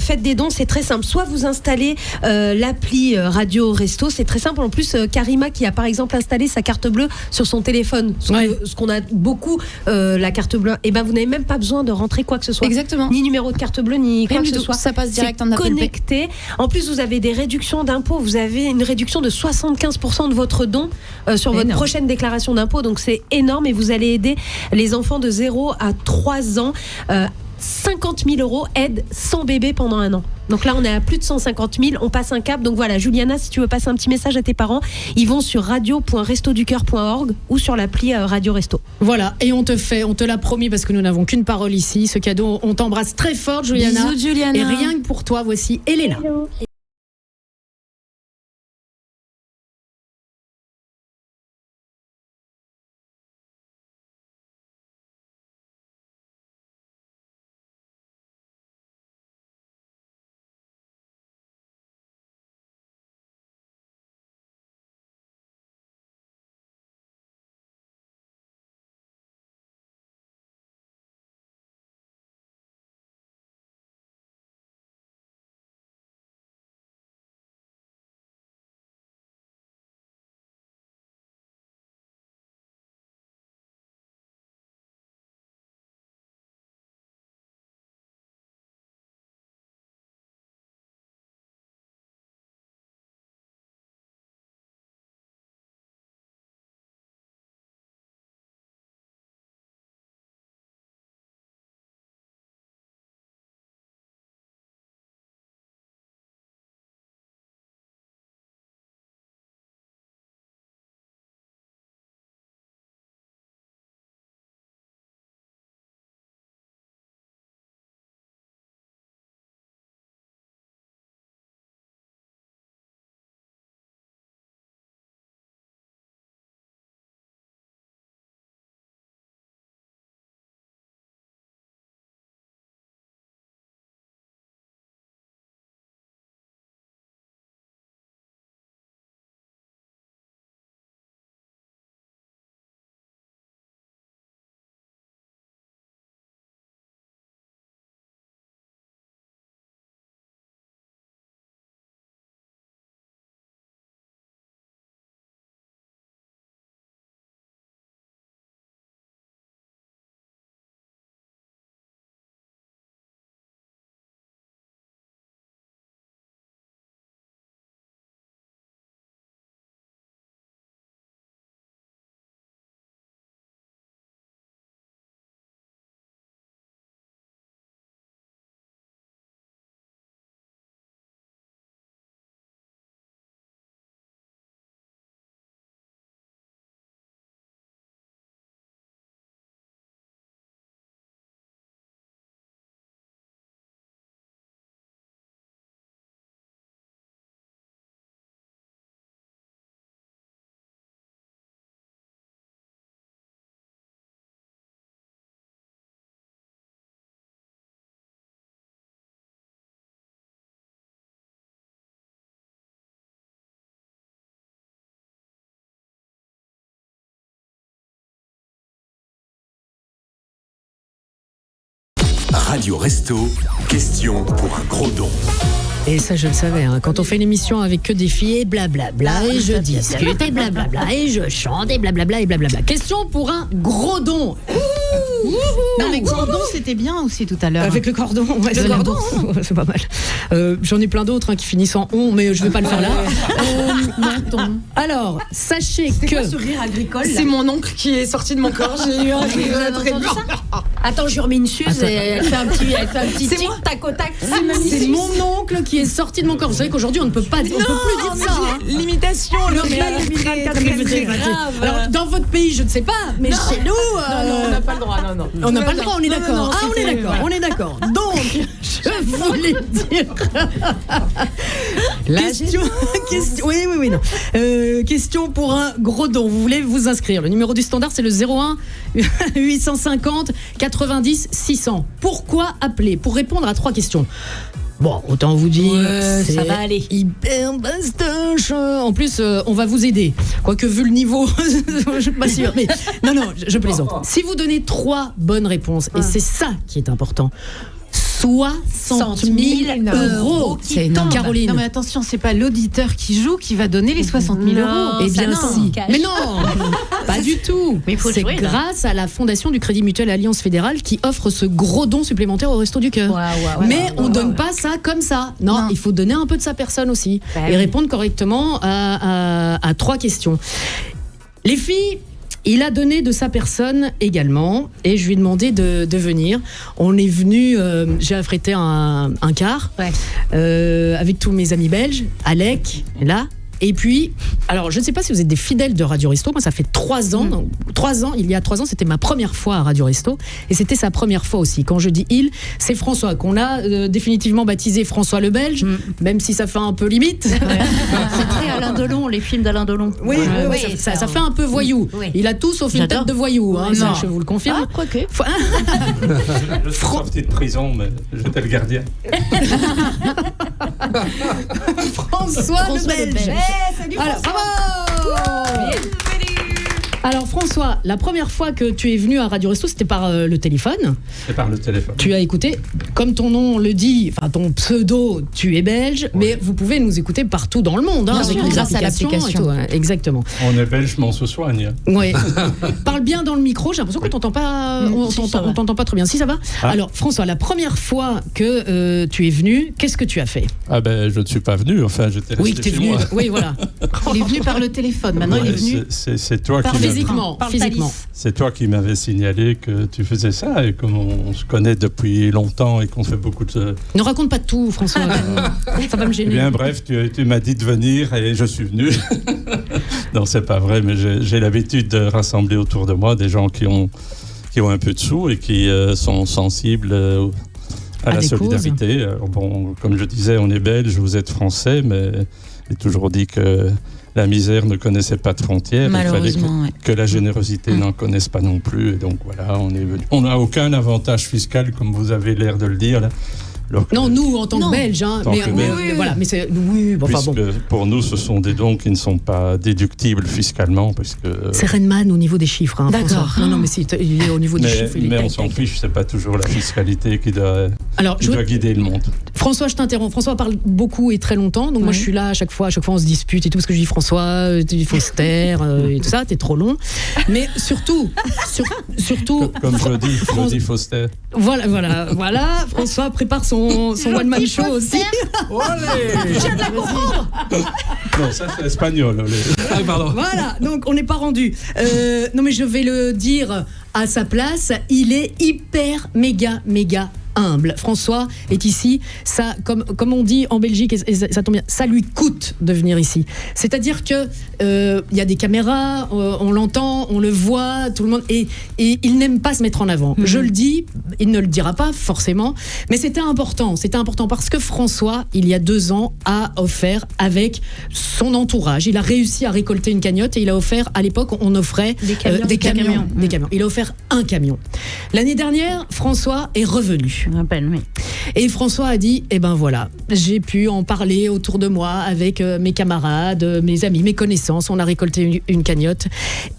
Faites des dons, c'est très simple. Soit vous installez l'appli Radio Resto, c'est très simple. En plus, Karima qui a par exemple installé sa carte bleue sur son téléphone, ce qu'on a beaucoup, la carte bleue, et ben vous n'avez même pas besoin de rentrer quoi que ce soit. Exactement. Ni numéro de carte bleue, ni quoi que ce soit. Ça passe direct en Apple Pay. Connecté. En plus, vous avez des réductions d'impôts. Vous avez une réduction de 75% de votre don sur votre prochaine déclaration d'impôt. Donc, c'est énorme et vous allez aider les enfants de 0 à 3 ans. 50 000 euros aide 100 bébés pendant 1 an. Donc là, on est à plus de 150 000. On passe un cap. Donc voilà, Juliana, si tu veux passer un petit message à tes parents, ils vont sur radio.restoducoeur.org ou sur l'appli Radio Resto. Voilà, et on te l'a promis parce que nous n'avons qu'une parole ici. Ce cadeau, on t'embrasse très fort, Juliana. Bisous, Juliana. Et rien que pour toi, voici Elena. Bisous. Radio Resto, question pour un gros don. Et ça, je le savais, quand on fait une émission avec que des filles et blablabla, et je discute et blablabla, et je chante et blablabla et blablabla. Question pour un gros don. Non, mais cordon, c'était bien aussi tout à l'heure. Avec le cordon, ouais, c'est cordon, c'est pas mal. J'en ai plein d'autres qui finissent en on, mais je vais pas le faire là. Alors, sachez C'est que quoi ce rire agricole là C'est mon oncle qui est sorti de mon corps. J'ai eu un rire très blanc. Attends, je lui remets une suze et elle fait un petit C'est tic moi. tac au tac. c'est mon oncle qui est sorti de mon corps. Vous savez qu'aujourd'hui on ne peut pas, on peut plus dire ça. Hein. L'imitation, le rire Très grave. Alors, dans votre pays, je ne sais pas, mais chez nous, Non, on n'a pas le droit. Non. on n'a pas le droit. On est d'accord. Ah, on est c'était- d'accord. voilà. On est d'accord. Donc, je voulais dire. Question. Oui, non. Question pour un gros don. Vous voulez vous inscrire. Le numéro du standard, c'est le 01 850 90 600. Pourquoi appeler? Pour répondre à 3 questions. Bon, autant vous dire, ça va aller. Hyper bastoche. En plus, on va vous aider. Quoique, vu le niveau, je suis pas sûre. Mais non, je plaisante. Si vous donnez 3 bonnes réponses, et c'est ça qui est important, 60 000 euros. C'est énorme. Caroline. Non, mais attention, c'est pas l'auditeur qui joue qui va donner les 60 000 euros. Eh bien, ça, non. si. Cash. Mais non, pas du tout. Mais il faut c'est jouer, là. grâce à la Fondation du Crédit Mutuel Alliance Fédérale qui offre ce gros don supplémentaire au Resto du Cœur. Mais on donne pas ça comme ça. Non, il faut donner un peu de sa personne aussi et répondre correctement à 3 questions. Les filles, il a donné de sa personne également et je lui ai demandé de venir. On est venu, j'ai affrété un car avec tous mes amis belges, Alec, là. Et puis, alors je ne sais pas si vous êtes des fidèles de Radio Resto, moi ça fait 3 ans, il y a 3 ans, c'était ma première fois à Radio Resto, et c'était sa première fois aussi. Quand je dis il, c'est François, qu'on a définitivement baptisé François le Belge, même si ça fait un peu limite. C'est très Alain Delon, les films d'Alain Delon. Oui, ça fait un peu voyou. Oui. Il a tout sauf une tête de voyou, hein, ça, je vous le confirme. Ah, quoique. Je suis sorti de prison, mais j'étais le gardien. François le Belge. Alors, bravo. Alors François, la première fois que tu es venu à Radio Resto, c'était par le téléphone. C'est par le téléphone. Tu as écouté, comme ton nom le dit, enfin ton pseudo, tu es belge, mais vous pouvez nous écouter partout dans le monde, hein, avec les grâce à applications l'application. et tout, hein, exactement. On est belge, mais on se soigne. Oui. Parle bien dans le micro. J'ai l'impression qu'on t'entend pas. On t'entend pas très bien. Si ça va. Ah. Alors François, la première fois que tu es venu, qu'est-ce que tu as fait? Ah ben, je ne suis pas venu. Enfin, j'étais resté Oui, que tu es chez venu. moi. Oui, voilà. Il est venu par le téléphone. Maintenant, il est venu. C'est toi qui m'avais- Physiquement. C'est toi qui m'avais signalé que tu faisais ça, et comme on se connaît depuis longtemps et qu'on fait beaucoup de... Ne raconte pas tout, François. Ça va me Eh gêner. bien, bref, tu m'as dit de venir et je suis venu. Non, c'est pas vrai, mais j'ai l'habitude de rassembler autour de moi des gens qui ont un peu de sous et qui sont sensibles à la des solidarité. Alors bon, comme je disais, on est belge, vous êtes français, mais j'ai toujours dit que la misère ne connaissait pas de frontières. Il fallait Malheureusement, que la générosité n'en connaisse pas non plus. Et donc voilà, on est venu. On n'a aucun avantage fiscal, comme vous avez l'air de le dire là. Alors que- Non, nous en tant que Belges, hein, tant que Belges. mais voilà, mais c'est enfin bon. Puisque pour nous, ce sont des dons qui ne sont pas déductibles fiscalement, parce que... C'est Renman au niveau des chiffres. Hein, D'accord. François. Non, mais il est au niveau des chiffres. mais on s'en fiche, c'est pas toujours la fiscalité qui doit guider le monde. François, je t'interromps. François parle beaucoup et très longtemps, donc moi je suis là à chaque fois on se dispute et tout, parce que je dis François, il faut se taire et tout ça, t'es trop long. Mais surtout, Comme je dis Foster. Voilà. François prépare son one-man show aussi. Je viens de la comprendre. Non, ça c'est espagnol. Ah, pardon. Voilà, donc on n'est pas rendu. Non, mais je vais le dire à sa place, il est hyper, méga humble. François est ici, ça, comme on dit en Belgique, et ça tombe bien, ça lui coûte de venir ici. C'est-à-dire que il y a des caméras, on l'entend, on le voit, tout le monde, et il n'aime pas se mettre en avant. Je le dis, il ne le dira pas forcément, mais c'était important parce que François, il y a 2 ans, a offert avec son entourage, il a réussi à récolter une cagnotte et il a offert, à l'époque, on offrait des camions. Il a offert un camion. L'année dernière, François est revenu. Et François a dit, eh ben voilà, j'ai pu en parler autour de moi avec mes camarades, mes amis, mes connaissances. On a récolté une cagnotte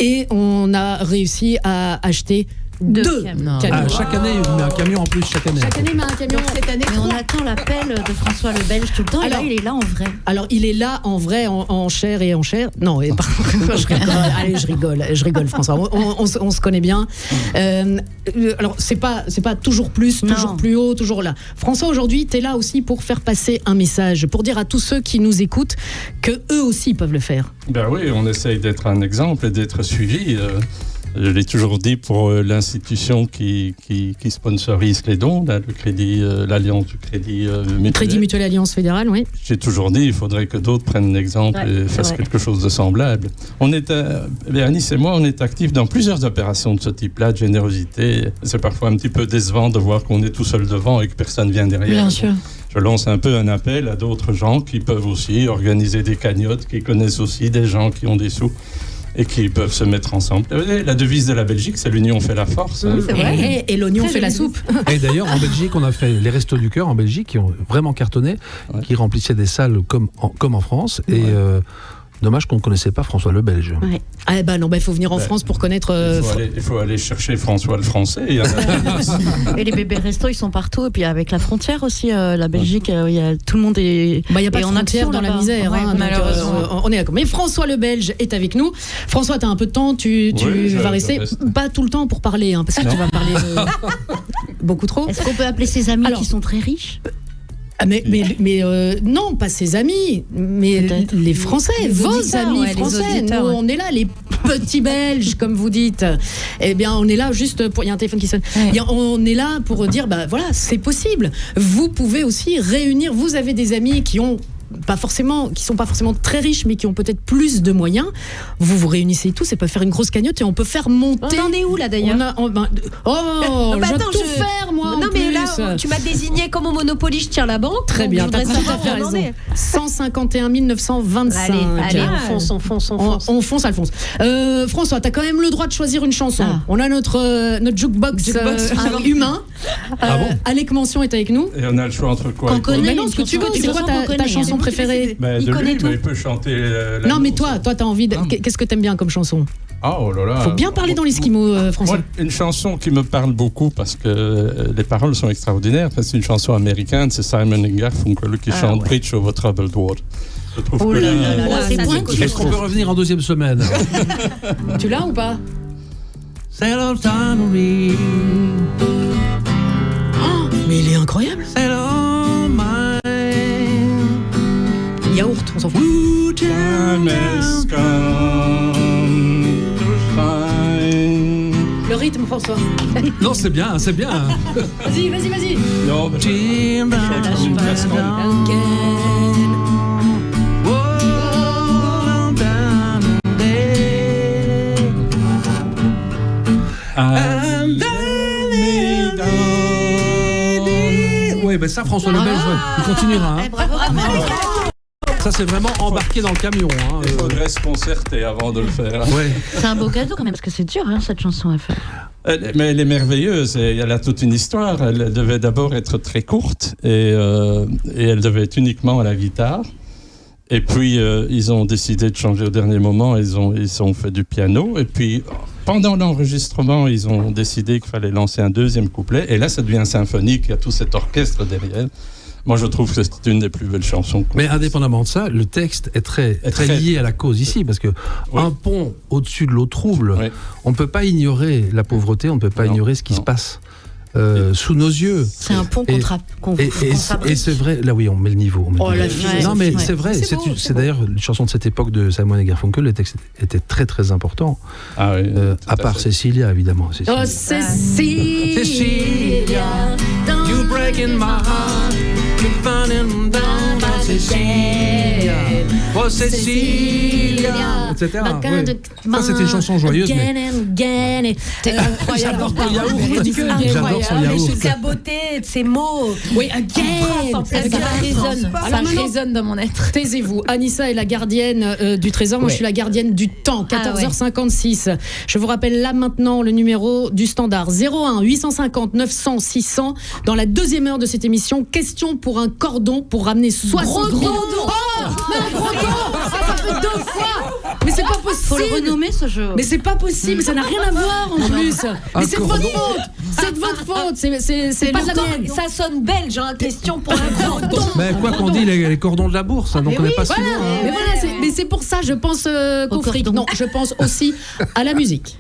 et on a réussi à acheter 2 Non. camions. Ah, chaque année, il met un camion en plus chaque année. Chaque année, il met un camion. Cette année, Mais on attend l'appel de François le Belge tout le temps. Alors- et là, il est là en vrai. Alors, il est là en vrai, en chair et en chair. Non, et pardon, je rigole. Allez, je rigole, François. On se connaît bien. Alors, c'est pas toujours plus, toujours plus haut, toujours là. François, aujourd'hui, tu es là aussi pour faire passer un message, pour dire à tous ceux qui nous écoutent que eux aussi peuvent le faire. Ben oui, on essaye d'être un exemple et d'être suivi. Je l'ai toujours dit pour l'institution qui sponsorise les dons, là, le crédit, l'Alliance du Crédit Mutuel. Crédit Mutuel Alliance Fédérale, oui. J'ai toujours dit, il faudrait que d'autres prennent l'exemple et fassent quelque chose de semblable. Bérénice et moi, on est actifs dans plusieurs opérations de ce type-là, de générosité. C'est parfois un petit peu décevant de voir qu'on est tout seul devant et que personne vient derrière. Bien sûr. Je lance un peu un appel à d'autres gens qui peuvent aussi organiser des cagnottes, qui connaissent aussi des gens qui ont des sous et qui peuvent se mettre ensemble. La devise de la Belgique, c'est l'union fait la force. Hein. C'est vrai. Et l'oignon fait la soupe. Et d'ailleurs, en Belgique, on a fait les Restos du Cœur en Belgique qui ont vraiment cartonné, qui remplissaient des salles comme en France. Et dommage qu'on ne connaissait pas François le Belge. Ouais. Ah ben non, il faut venir en France pour connaître. Il faut aller chercher François le Français. Il y en a Et les bébés restos, ils sont partout. Et puis avec la frontière aussi, la Belgique, tout le monde est. Il n'y a pas de frontière dans la misère, Ouais, malheureusement. On est d'accord. Mais François le Belge est avec nous. François, tu as un peu de temps, tu vas rester. Pas tout le temps pour parler, hein, parce que tu vas parler beaucoup trop. Est-ce qu'on peut appeler ses amis qui sont très riches? Ah mais non, pas ses amis, mais les Français, vos auditeurs, amis les français. auditeurs, Nous, on est là, les petits Belges, comme vous dites. Eh bien, on est là juste pour. Il y a un téléphone qui sonne. On est là pour dire, voilà, c'est possible. Vous pouvez aussi réunir. Vous avez des amis qui sont pas forcément très riches, mais qui ont peut-être plus de moyens. Vous vous réunissez tous et peuvent faire une grosse cagnotte et on peut faire monter. On en est où là d'ailleurs? Je vais tout faire moi. Non mais là, tu m'as désigné comme au Monopoly, je tiens la banque. Très bien, t'as tout à fait raison. raison. 151 925. Allez, on fonce. On fonce, Alphonse. François, t'as quand même le droit de choisir une chanson. On a notre jukebox humain. Alec Mention est avec nous. Et on a le choix entre quoi? Qu'on connaît, non, ce que tu veux. C'est quoi ta chanson préférée? Il connaît tout. Il peut chanter. Non, mais toi, t'as envie de. Qu'est-ce que t'aimes bien comme chanson? Oh là là. Faut bien parler dans l'Eskimo, François. Moi, une chanson qui me parle beaucoup parce que les paroles sont extraordinaires. C'est une chanson américaine, c'est Simon & Garfunkel qui chante Bridge over Troubled Water. Je trouve que Est-ce qu'on peut revenir en deuxième semaine? Tu l'as ou pas? Mais il est incroyable. Yaourt, on s'en fout. Le rythme, François. Non, c'est bien, c'est bien. Vas-y. Non, Oui, ben ça, François le Belge, il continuera. Ça, c'est vraiment embarqué dans le camion. Il faudrait se concerter avant de le faire. Ouais. C'est un beau cadeau quand même, parce que c'est dur, cette chanson à faire. Mais elle est merveilleuse, elle a toute une histoire. Elle devait d'abord être très courte et elle devait être uniquement à la guitare. Et puis, ils ont décidé de changer au dernier moment, ils ont fait du piano. Et puis, pendant l'enregistrement, ils ont décidé qu'il fallait lancer un deuxième couplet. Et là, ça devient symphonique, il y a tout cet orchestre derrière. Moi, je trouve que c'est une des plus belles chansons. Mais indépendamment de ça, le texte est très lié à la cause ici, parce que un pont au-dessus de l'eau trouble, on ne peut pas ignorer la pauvreté, on ne peut pas ignorer ce qui se passe sous nos yeux. C'est un pont qu'on et c'est vrai, là oui, on met le niveau. Non, mais c'est vrai, c'est d'ailleurs une chanson de cette époque de Simon & Garfunkel, le texte était très très important. Ah oui, à part Cécilia, évidemment. Oh, Cécilia, you breaking my heart, you burning down my Cécilia, oh Cécilia, etc. Ça, c'était une chanson joyeuse. J'adore ton yaourt. J'adore son yaourt. Sa beauté, ses mots. Oui, again. Ça résonne dans mon être. Taisez-vous. Anissa est la gardienne du trésor. Moi, je suis la gardienne du temps. 14h56. Je vous rappelle là maintenant le numéro du standard 01 850 900 600. Dans la deuxième heure de cette émission, question pour un cordon pour ramener 60 000. Gros don. Oh, un gros don. Ça fait 2 fois. Mais c'est pas possible. Faut le renommer ce jeu. Mais c'est pas possible, ça n'a rien à voir en plus. Mais c'est de votre faute. C'est de votre faute. C'est pas de la mienne. Ça sonne belge, hein. Question pour un cordon. Mais quoi qu'on dit, les cordons de la bourse, hein, donc on n'est pas si Voilà. loin. hein. Mais voilà, mais c'est pour ça, je pense qu'au fric. cordon. Non, je pense aussi à la musique.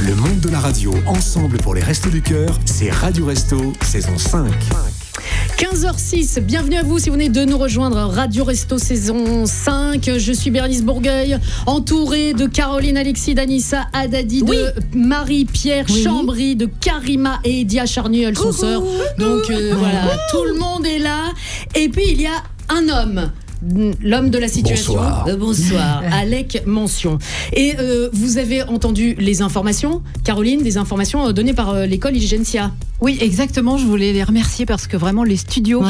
Le monde de la radio, ensemble pour les Restos du Cœur, c'est Radio Resto, saison 5. 15h06, bienvenue à vous si vous venez de nous rejoindre, Radio Resto saison 5. Je suis Bérénice Bourgueil, entourée de Caroline, Alexis, d'Anissa, Haddadi, de Marie-Pierre Chambry, de Karima et Edia Charnu, elles sont sœurs. Donc voilà, tout le monde est là. Et puis il y a un homme. L'homme de la situation. Bonsoir. Alec Mention. Et vous avez entendu les informations, Caroline, des informations données par l'école Iligencia. Oui, exactement. Je voulais les remercier parce que vraiment les studios pour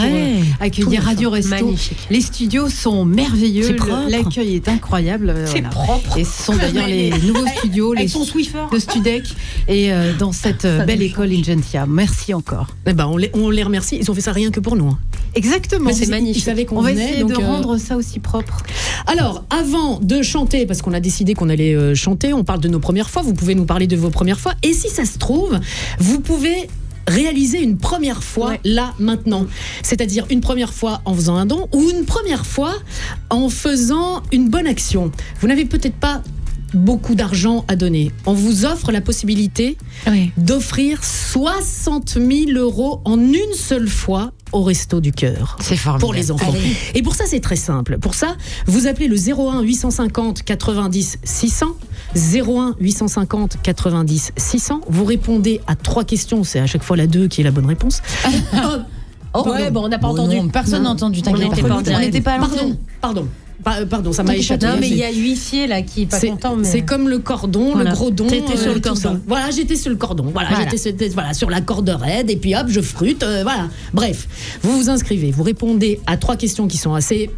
accueillir Radio Resto, magnifique. Les studios sont merveilleux. L'accueil est incroyable. C'est propre. Et ce sont d'ailleurs les nouveaux studios, les Swiffer de Studec et dans cette belle école Iligencia. Merci encore. Eh ben, on les remercie. Ils ont fait ça rien que pour nous. Exactement. C'est magnifique. Ils savaient qu'on venait, va essayer donc, de rendre ça aussi propre. Alors, avant de chanter, parce qu'on a décidé qu'on allait chanter, on parle de nos premières fois. Vous pouvez nous parler de vos premières fois. Et si ça se trouve, vous pouvez réaliser une première fois là, maintenant. C'est-à-dire une première fois en faisant un don ou une première fois en faisant une bonne action. Vous n'avez peut-être pas beaucoup d'argent à donner. On vous offre la possibilité d'offrir 60 000 € en une seule fois au Resto du Cœur. C'est formidable. Pour les enfants. Allez. Et pour ça, c'est très simple. Pour ça, vous appelez le 01 850 90 600. 01 850 90 600. Vous répondez à 3 questions. C'est à chaque fois la 2 qui est la bonne réponse. On n'a pas entendu. Non, personne n'a entendu. T'inquiète pas. On n'était pas à l'antenne. Pardon, ça m'a échappé. Non, mais il y a l'huissier là qui est pas content. Mais... C'est comme le cordon, le gros don. T'étais sur le cordon. Voilà, j'étais sur le cordon. J'étais sur la corde raide et puis hop, je frute. Voilà. Bref, vous vous inscrivez, vous répondez à 3 questions qui sont assez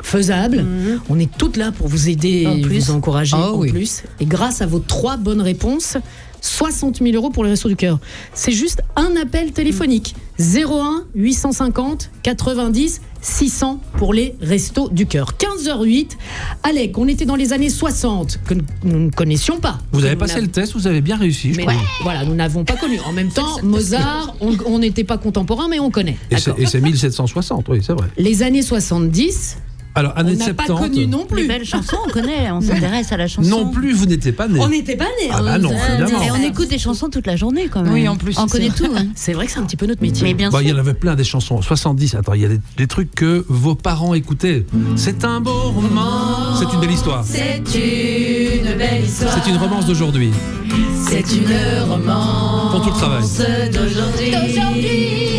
faisables. On est toutes là pour vous aider et vous encourager en plus. Et grâce à vos 3 bonnes réponses, 60 000 € pour les Restos du Cœur. C'est juste un appel téléphonique. 01 850 90 600 pour les Restos du Cœur. 15h08. Alec, on était dans les années 60, que nous ne connaissions pas. Vous avez passé le test, vous avez bien réussi, je crois. Voilà, nous n'avons pas connu. En même temps, Mozart, on n'était pas contemporain, mais on connaît. Et c'est 1760, oui, c'est vrai. Les années 70... Alors, on n'a pas connu non plus. Les belles chansons, on connaît, on s'intéresse à la chanson. Non plus, vous n'étiez pas né. On n'était pas né. Ah bah non, évidemment. Et on écoute des chansons toute la journée quand même. Oui, en plus. On connaît tout. Hein. C'est vrai que c'est un petit peu notre métier. Mais bien sûr. Il y en avait plein des chansons. 70, attends, il y a des trucs que vos parents écoutaient. C'est un beau roman. C'est une belle histoire. C'est une belle histoire. C'est une romance d'aujourd'hui. C'est une romance pour tout le travail. D'aujourd'hui.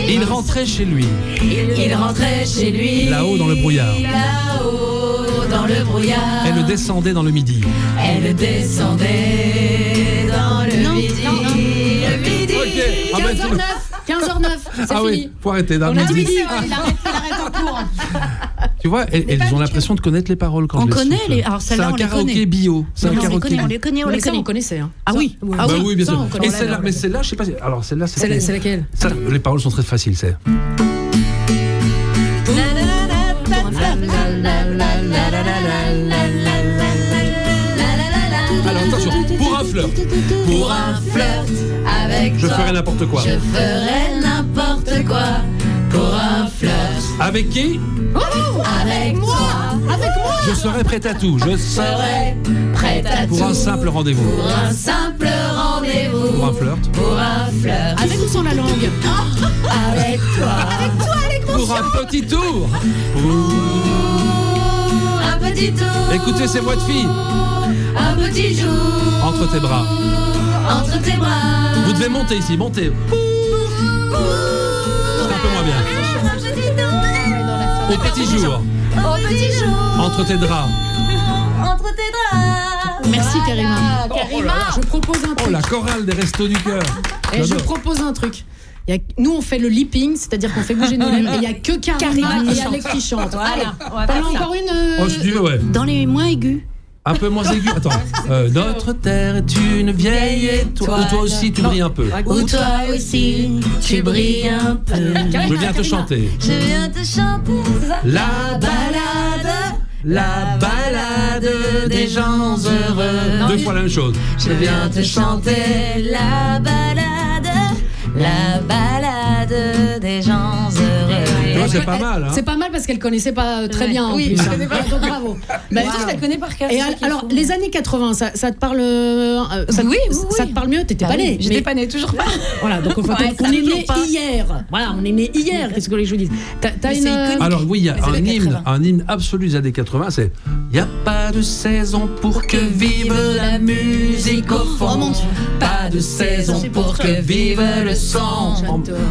Il rentrait chez lui. Il rentrait chez lui. Là-haut dans le brouillard. Là-haut dans le brouillard. Elle descendait dans le midi. Elle descendait dans le midi. Le midi. Okay. 15h09, c'est fini. Oui, faut arrêter dans le midi. midi. Il arrête en cours. Tu vois, elles ont l'impression de connaître les paroles quand on je les connaît souffle. les. Alors celle-là, on les connaît. C'est un karaoké bio. C'est un karaoké. On les connaît. On connaissait. Hein. Ah oui. Ah oui, bien sûr. Et celle-là, mais celle-là, je sais pas. Alors celle-là, c'est laquelle? Les paroles sont très faciles, c'est. Alors attention, pour un flirt. Pour un flirt avec je toi. ferai n'importe quoi. Je ferai n'importe quoi. Pour un flirt. Avec qui? Avec moi. Avec moi. Je serai prête à tout. Je serai prête à tout. Pour un simple rendez-vous. Pour un simple rendez-vous. Pour un flirt. Pour un flirt. Avec ou sans la langue? Avec toi. Avec toi, avec moi. Pour un petit tour. Un petit tour. Écoutez ces voix de filles. Un petit jour. Entre tes bras. Entre tes bras. Vous devez monter ici, montez. C'est un peu moins bien. Au petit jour. Au petit jour. Entre tes draps. Entre tes draps. Merci Karima. Je propose un truc. Oh, la chorale des Restos du Cœur. Et je propose un truc. Nous, on fait le lipping, c'est-à-dire qu'on fait bouger nos lèvres. Et il n'y a que Karima et Alex qui chantent. Voilà. T'en as encore une Oh, si tu veux, ouais. Dans les moins aigus. Un peu moins aigu. Attends. Notre terre est une vieille étoile. Ou toi aussi, tu brilles un peu. Ou toi aussi, tu brilles un peu. Je viens te chanter. Je viens te chanter. La balade des gens heureux. 2 fois la même chose. Je viens te chanter la balade des gens heureux. c'est pas mal. Hein. C'est pas mal parce qu'elle connaissait pas très bien. En plus, je connais pas. Donc bravo. Bah, je la connais par cœur. Et alors, les années 80, ça te parle ça te parle mieux. T'étais pas née. J'étais pas née, toujours pas. Voilà, donc on est né hier. Voilà, on est né hier. Qu'est-ce que les je vous dis? T'as une. Alors oui, il y a un hymne absolu des années 80, c'est y a pas de saison pour que vive la musique au fond. Pas de saison pour que vive le son.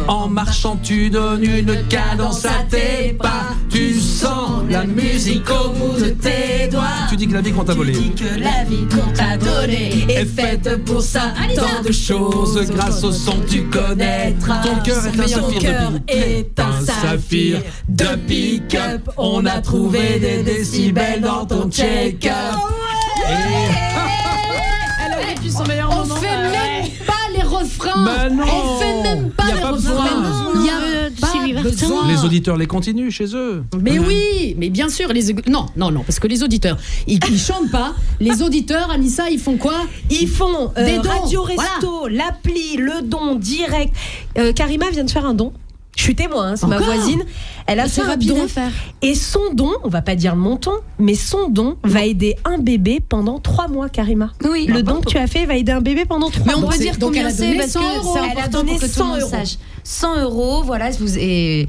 En marchant, tu donnes une cadence à tes pas. Tu sens la musique au bout de tes doigts. Tu dis que la vie qu'on t'a volée. Tu dis que la vie qu'on t'a donnée est faite pour ça. Tant de choses grâce au son tu connaîtras. Ton cœur est un saphir de pick-up. On a trouvé des décibels dans ton check-up. Elle a vécu son meilleur moment. On fait même pas les refrains. Bah non. On fait même pas les refrains. Il y a pas besoin. Les auditeurs les continuent chez eux. Mais oui, mais bien sûr, non, parce que les auditeurs, ils chantent pas. Les auditeurs, Anissa, ils font quoi? Ils font des dons. Radio Resto, l'appli, le don direct. Karima vient de faire un don. Je suis témoin, hein, c'est ma voisine. Elle a fait un don. Et son don, on va pas dire le montant, mais son don va aider un bébé pendant 3 mois, Karima. Oui. Le don que tu as fait va aider un bébé pendant 3 mois. Mais on peut dire combien c'est parce que elle a donné 100 euros. 100 euros, voilà, vous aidez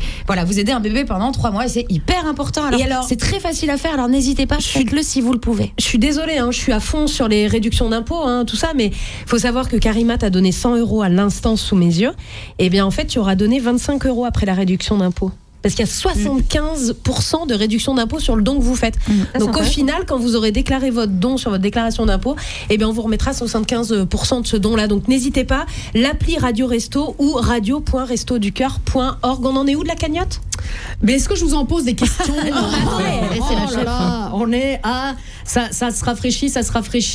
un bébé pendant 3 mois et c'est hyper important. Alors, c'est très facile à faire, alors n'hésitez pas, faites-le si vous le pouvez. Je suis désolée, hein, je suis à fond sur les réductions d'impôts, hein, tout ça, mais il faut savoir que Karima t'a donné 100 euros à l'instant sous mes yeux. Et bien en fait, tu auras donné 25 euros après la réduction d'impôts. Parce qu'il y a 75% de réduction d'impôt sur le don que vous faites. Donc au final, quand vous aurez déclaré votre don sur votre déclaration d'impôt, eh bien on vous remettra 75% de ce don-là. Donc n'hésitez pas, l'appli Radio Resto ou radio.restoducoeur.org. On en est où de la cagnotte? Mais est-ce que je vous en pose des questions? C'est la chef. On est à... Ça se rafraîchit.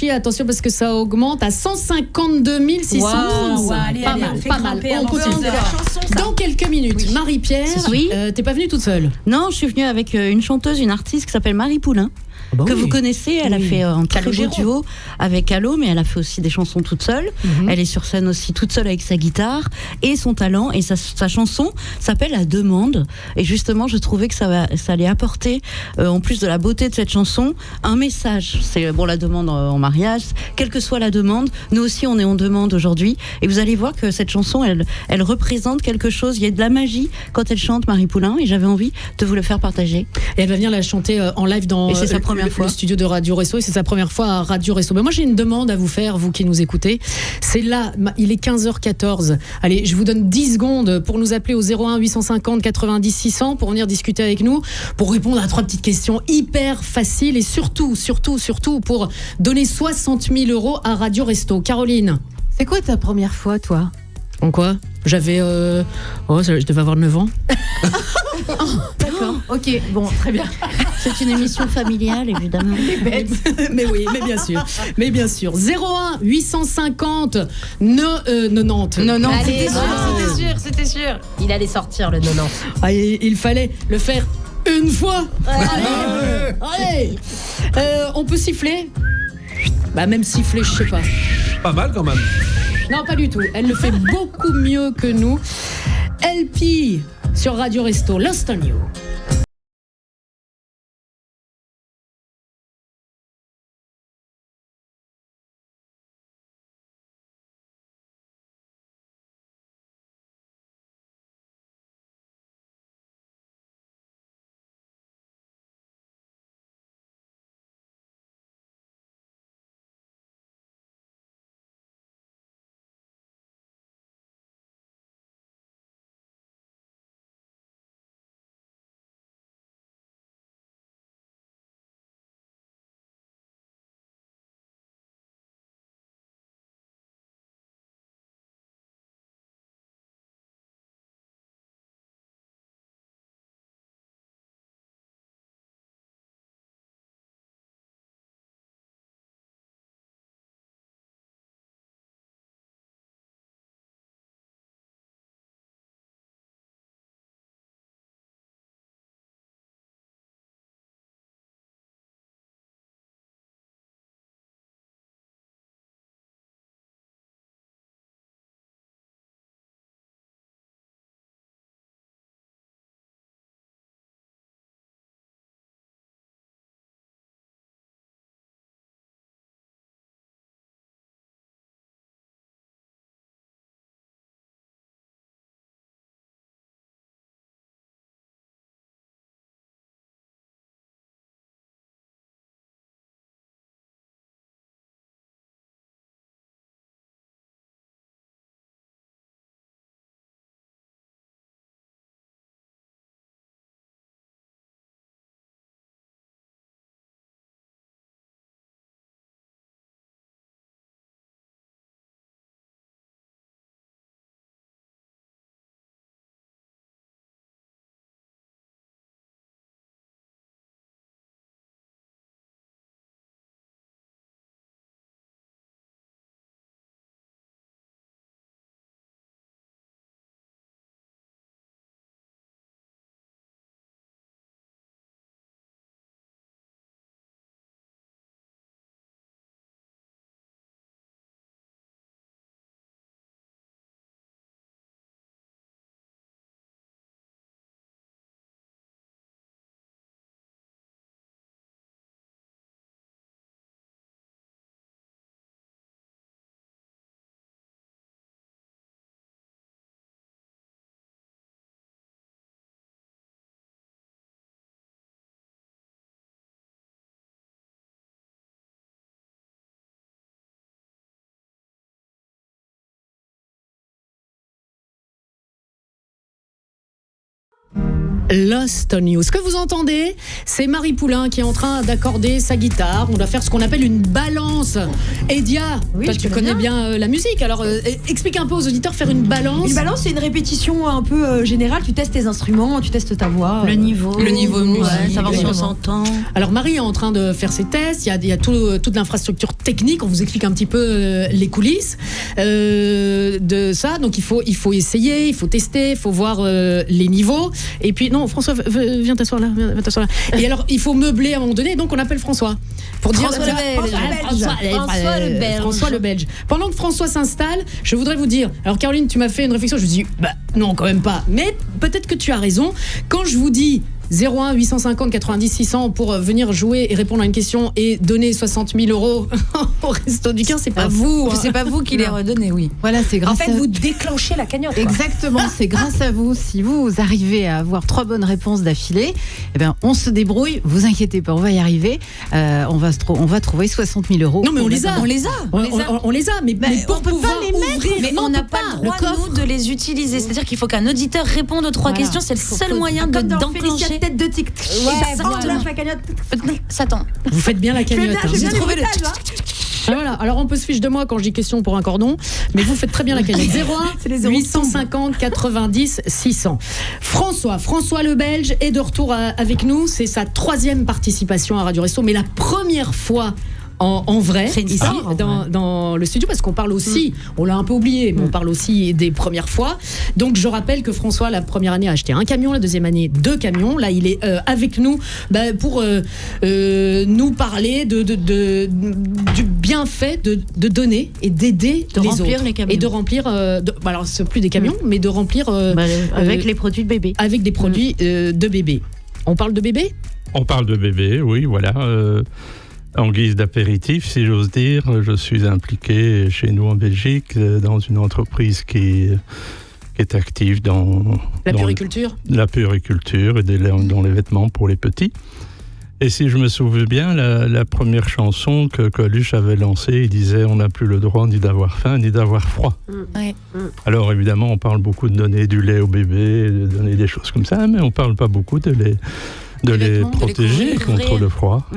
Attention parce que ça augmente à 152 630. Allez, Pas mal. On continue. Dans quelques minutes, Marie-Pierre, t'es pas venue toute seule? Non, je suis venue avec une chanteuse, une artiste qui s'appelle Marie Poulain. Que vous connaissez, elle a fait un très beau duo avec Allo, mais elle a fait aussi des chansons toute seule. Elle est sur scène aussi toute seule avec sa guitare et son talent, et sa chanson s'appelle La Demande. Et justement, je trouvais que ça allait apporter, en plus de la beauté de cette chanson, un message. C'est la demande en mariage, quelle que soit la demande, nous aussi on est en demande aujourd'hui. Et vous allez voir que cette chanson, elle représente quelque chose. Il y a de la magie quand elle chante, Marie Poulain, et j'avais envie de vous le faire partager. Et elle va venir la chanter en live dans... Et c'est sa première fois. Le studio de Radio Resto, et c'est sa première fois à Radio Resto. Mais moi j'ai une demande à vous faire, vous qui nous écoutez. C'est là, il est 15h14. Allez, je vous donne 10 secondes pour nous appeler au 01 850 90 600 pour venir discuter avec nous, pour répondre à 3 petites questions hyper faciles et surtout pour donner 60 000 euros à Radio Resto. Caroline, c'est quoi ta première fois, toi? En quoi? J'avais... je devais avoir 9 ans. D'accord, ok, bon, très bien. C'est une émission familiale, évidemment. Mais oui, mais bien sûr. 01 850 90. C'était sûr. Il allait sortir le 90. Ah, il fallait le faire une fois. Allez. On peut siffler? Même siffler, je sais pas. Pas mal quand même. Non, pas du tout. Elle le fait beaucoup mieux que nous. LP sur Radio Resto, Lost on You. Lost on You. Ce que vous entendez, c'est Marie Poulain qui est en train d'accorder sa guitare. On doit faire ce qu'on appelle une balance. Edia, toi, tu connais bien la musique. Alors, explique un peu aux auditeurs, faire une balance. Une balance, c'est une répétition un peu générale. Tu testes tes instruments, tu testes ta voix. Le niveau de musique. Savoir si on s'entend. Alors, Marie est en train de faire ses tests. Il y a toute l'infrastructure technique. On vous explique un petit peu les coulisses de ça. Donc, il faut essayer, il faut tester, il faut voir les niveaux. Et puis, non, François, viens t'asseoir là. Et alors, il faut meubler à un moment donné. Donc, on appelle François. Pour dire François le Belge. Pendant que François s'installe, je voudrais vous dire. Alors, Caroline, tu m'as fait une réflexion. Je me dis, non, quand même pas. Mais peut-être que tu as raison. Quand je vous dis 01 850 90 600 pour venir jouer et répondre à une question et donner 60 000 € au Resto du Cœur, c'est pas vous. C'est pas vous qui les redonnez, oui. Voilà, c'est grâce en fait, vous déclenchez la cagnotte. Exactement, c'est grâce à vous. Si vous arrivez à avoir 3 bonnes réponses d'affilée, eh ben, on se débrouille. Vous inquiétez pas, on va y arriver. On va trouver 60 000 €. Non, mais on les a. Mais on peut pas les mettre. Mais on n'a pas le droit, nous, de les utiliser. C'est-à-dire qu'il faut qu'un auditeur réponde aux 3 questions. C'est le seul moyen d'enclencher. Tête de tic. La cagnotte. Satan. Vous faites bien la cagnotte. J'ai trouvé le. Voilà, alors on peut se fiche de moi quand je dis question pour un cordon, mais vous faites très bien la cagnotte. 01 850 90 600. François le Belge est de retour avec nous. C'est sa 3e participation à Radio Resto, mais la première fois en vrai, ici, dans le studio, parce qu'on parle aussi, on l'a un peu oublié, mais on parle aussi des premières fois. Donc, je rappelle que François, la première année, a acheté 1 camion, la deuxième année, 2 camions. Là, il est avec nous pour nous parler du bienfait de donner et d'aider les autres. Les camions. Et de remplir, alors, c'est plus des camions, mais de remplir... avec les produits de bébé. Avec des produits de bébé. On parle de bébé ? On parle de bébé, oui, voilà. En guise d'apéritif, si j'ose dire, je suis impliqué chez nous en Belgique dans une entreprise qui est active dans la puriculture. La puriculture et dans les vêtements pour les petits. Et si je me souviens bien, la première chanson que Coluche avait lancée, il disait « On n'a plus le droit ni d'avoir faim ni d'avoir froid ». Alors évidemment, on parle beaucoup de donner du lait au bébé, de donner des choses comme ça, mais on ne parle pas beaucoup de les protéger contre le froid.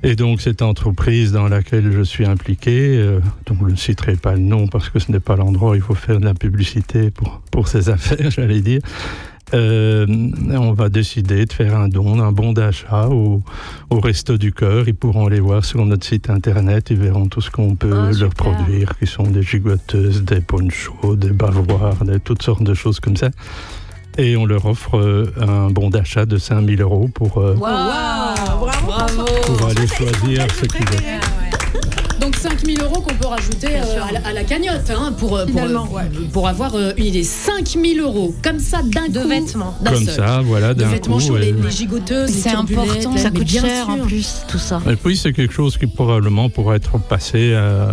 Et donc, cette entreprise dans laquelle je suis impliqué, donc je ne citerai pas le nom parce que ce n'est pas l'endroit où il faut faire de la publicité pour ces affaires, j'allais dire. On va décider de faire un bon d'achat au Resto du Cœur. Ils pourront aller voir sur notre site internet, ils verront tout ce qu'on peut leur produire, qui sont des gigoteuses, des ponchos, des bavoirs, toutes sortes de choses comme ça. Et on leur offre un bon d'achat de 5 000 € pour aller choisir ce qu'ils veulent. Donc 5 000 € qu'on peut rajouter à la cagnotte pour avoir une idée. 5 000 €, comme ça d'un coup. De vêtements. Comme ça, voilà, d'un coup. De vêtements sur les gigoteuses, c'est important, ça coûte cher en plus, tout ça. Et puis c'est quelque chose qui probablement pourra être passé à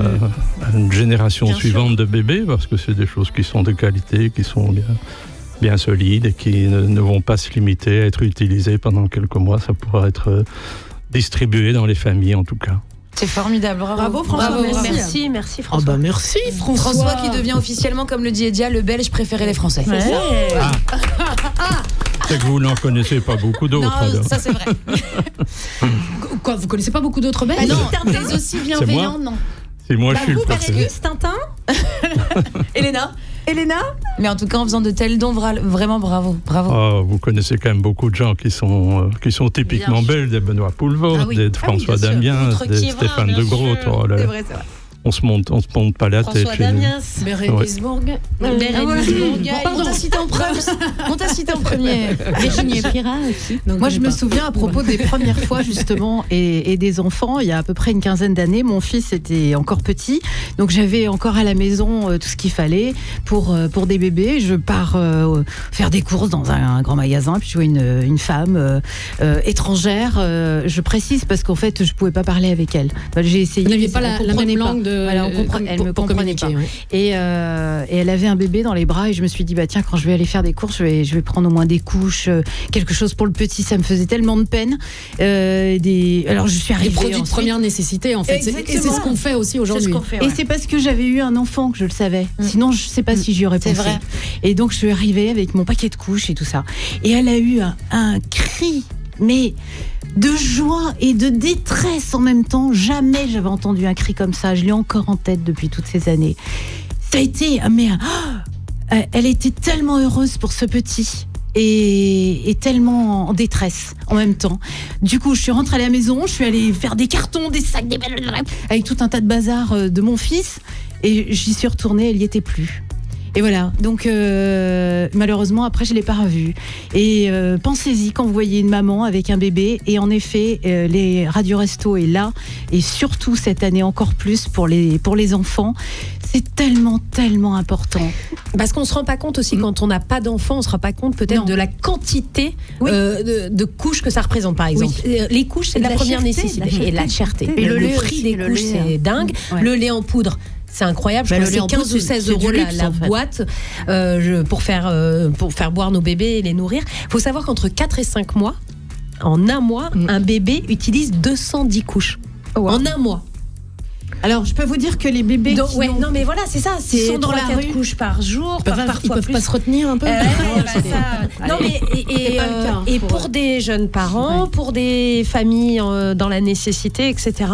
une génération suivante de bébés, parce que c'est des choses qui sont de qualité, qui sont bien solides et qui ne vont pas se limiter à être utilisées pendant quelques mois. Ça pourra être distribué dans les familles en tout cas. C'est formidable, bravo François. Bravo, merci François. Merci François. François qui devient officiellement, comme le dit Edia, le Belge préféré des Français. C'est ça. C'est que vous n'en connaissez pas beaucoup d'autres. Non, alors. ça c'est vrai. Quoi, vous connaissez pas beaucoup d'autres Belges? Non, t'es aussi bienveillant, non. Si moi je suis le préféré. Tintin. Elena. Mais en tout cas, en faisant de tels dons, vraiment bravo. Oh, vous connaissez quand même beaucoup de gens qui sont typiquement belges, des Benoît Poulvord, des François Damiens, des Stéphane de Groot. Oh là là. C'est vrai. On se monte pas la tête. François Damiens, Bérénice Bourgueil. On t'a cité en premier. Virginie Efira aussi. Moi, je me souviens à propos des premières fois, justement, et des enfants, il y a à peu près une quinzaine d'années, mon fils était encore petit, donc j'avais encore à la maison tout ce qu'il fallait pour des bébés. Je pars faire des courses dans un grand magasin, puis je vois une femme étrangère. Je précise parce qu'en fait, je pouvais pas parler avec elle. J'ai essayé. Vous n'aviez pas la même langue Voilà, elle me comprenait pas. Ouais. Et elle avait un bébé dans les bras et je me suis dit, bah tiens, quand je vais aller faire des courses, je vais prendre au moins des couches, quelque chose pour le petit. Ça me faisait tellement de peine. Alors je suis arrivée. Des produits de première nécessité, en fait. Et c'est ce qu'on fait aussi aujourd'hui. Et c'est parce que j'avais eu un enfant que je le savais. Sinon, je sais pas si j'y aurais pensé. Vrai. Et donc, je suis arrivée avec mon paquet de couches et tout ça. Et elle a eu un cri, mais de joie et de détresse en même temps. Jamais j'avais entendu un cri comme ça. Je l'ai encore en tête depuis toutes ces années. Ça a été... elle était tellement heureuse pour ce petit. Et tellement en détresse en même temps. Du coup, je suis rentrée à la maison, je suis allée faire des cartons, des sacs, avec tout un tas de bazar de mon fils. Et j'y suis retournée, elle n'y était plus. Et voilà, donc malheureusement, après, je ne l'ai pas revue. Et pensez-y quand vous voyez une maman avec un bébé. Et en effet, les Radio Resto est là. Et surtout, cette année, encore plus pour les enfants. C'est tellement, tellement important. Parce qu'on ne se rend pas compte aussi, quand on n'a pas d'enfants, on ne se rend pas compte peut-être de la quantité de couches que ça représente, par exemple. Oui. Les couches, c'est de la première nécessité. Et la cherté. Et le prix des couches, c'est dingue. Ouais. Le lait en poudre, c'est incroyable. Je crois que c'est 15 ou 16 euros la boîte pour faire boire nos bébés et les nourrir. Il faut savoir qu'entre 4 et 5 mois, en un mois, un bébé utilise 210 couches. Oh, wow. En un mois. Alors, je peux vous dire que les bébés non mais voilà, c'est ça, ils sont dans la rue, couches par jour, ils peuvent pas se retenir un peu. Non mais et pour des jeunes parents, pour des familles dans la nécessité, etc.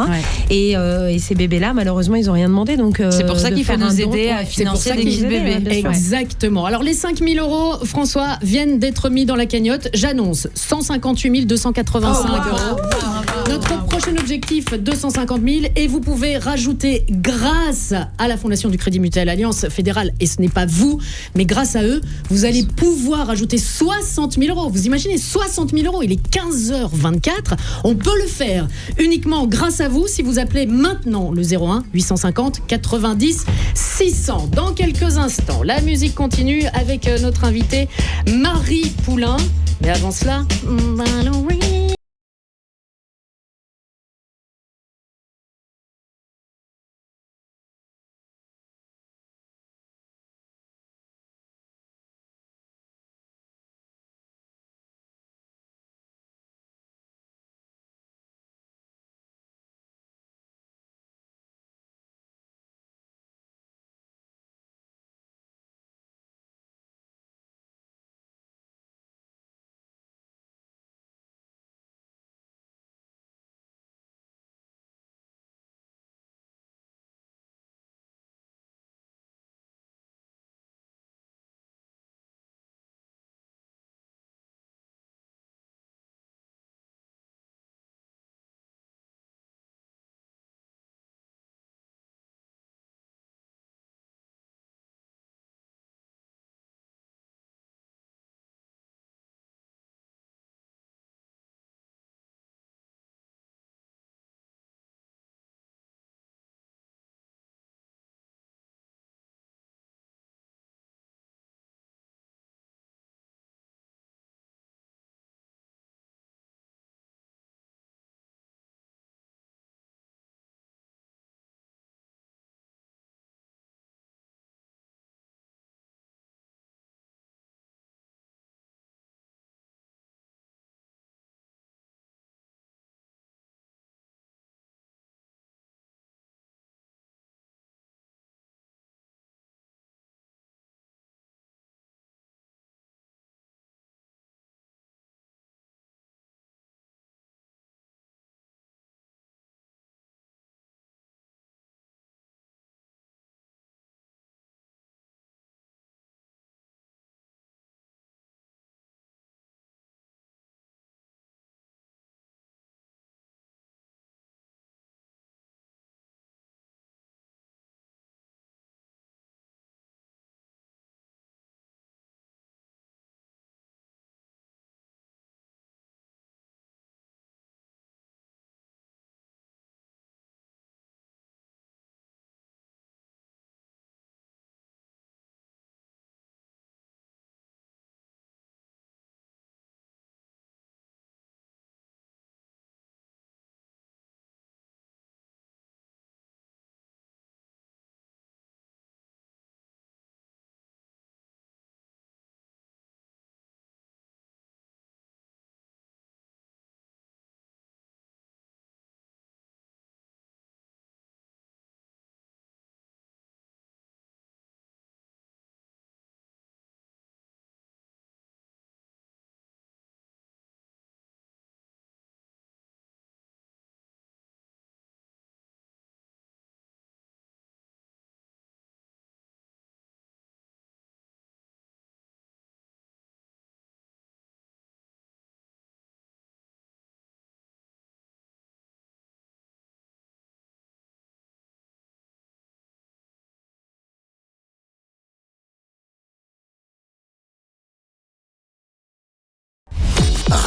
Et ces bébés-là, malheureusement, ils ont rien demandé, donc c'est pour ça qu'il faut nous aider à financer des kits bébés. Exactement. Alors les 5 000 €, François, viennent d'être mis dans la cagnotte. J'annonce 158 285 €. Notre prochain objectif, 250 000, et vous pouvez rajouter, grâce à la Fondation du Crédit Mutuel Alliance Fédérale, et ce n'est pas vous, mais grâce à eux, vous allez pouvoir rajouter 60 000 €. Vous imaginez, 60 000 €, il est 15h24. On peut le faire uniquement grâce à vous si vous appelez maintenant le 01 850 90 600. Dans quelques instants, la musique continue avec notre invitée Marie Poulain. Mais avant cela,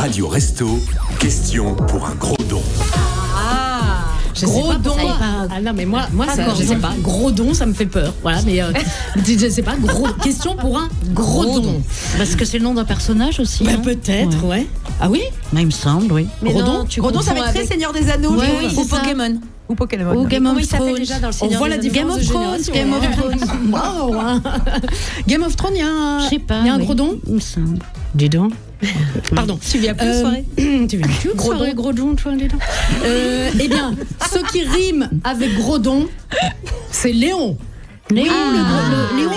Radio Resto, question pour un gros don. Gros don. Ah non mais moi ça, je sais pas. Gros don, ça me fait peur. Voilà, mais je sais pas. Question pour un gros don. Parce que c'est le nom d'un personnage aussi. Bah, peut-être, ouais. Ah oui. Il me semble, oui. Mais gros don, ça va être très Seigneur des Anneaux, ou Pokémon. Ou Pokémon. Ou Game of Thrones. Déjà dans le On voit la différence de génération. Game of Thrones. Wow. Game of Thrones, il y a un gros don. Il me semble. Dis donc. Pardon. Tu viens plus soirée. Tu viens plus soirée, gros don, toi, dis donc. Eh bien, ce qui rime avec gros don, c'est Léon. Léon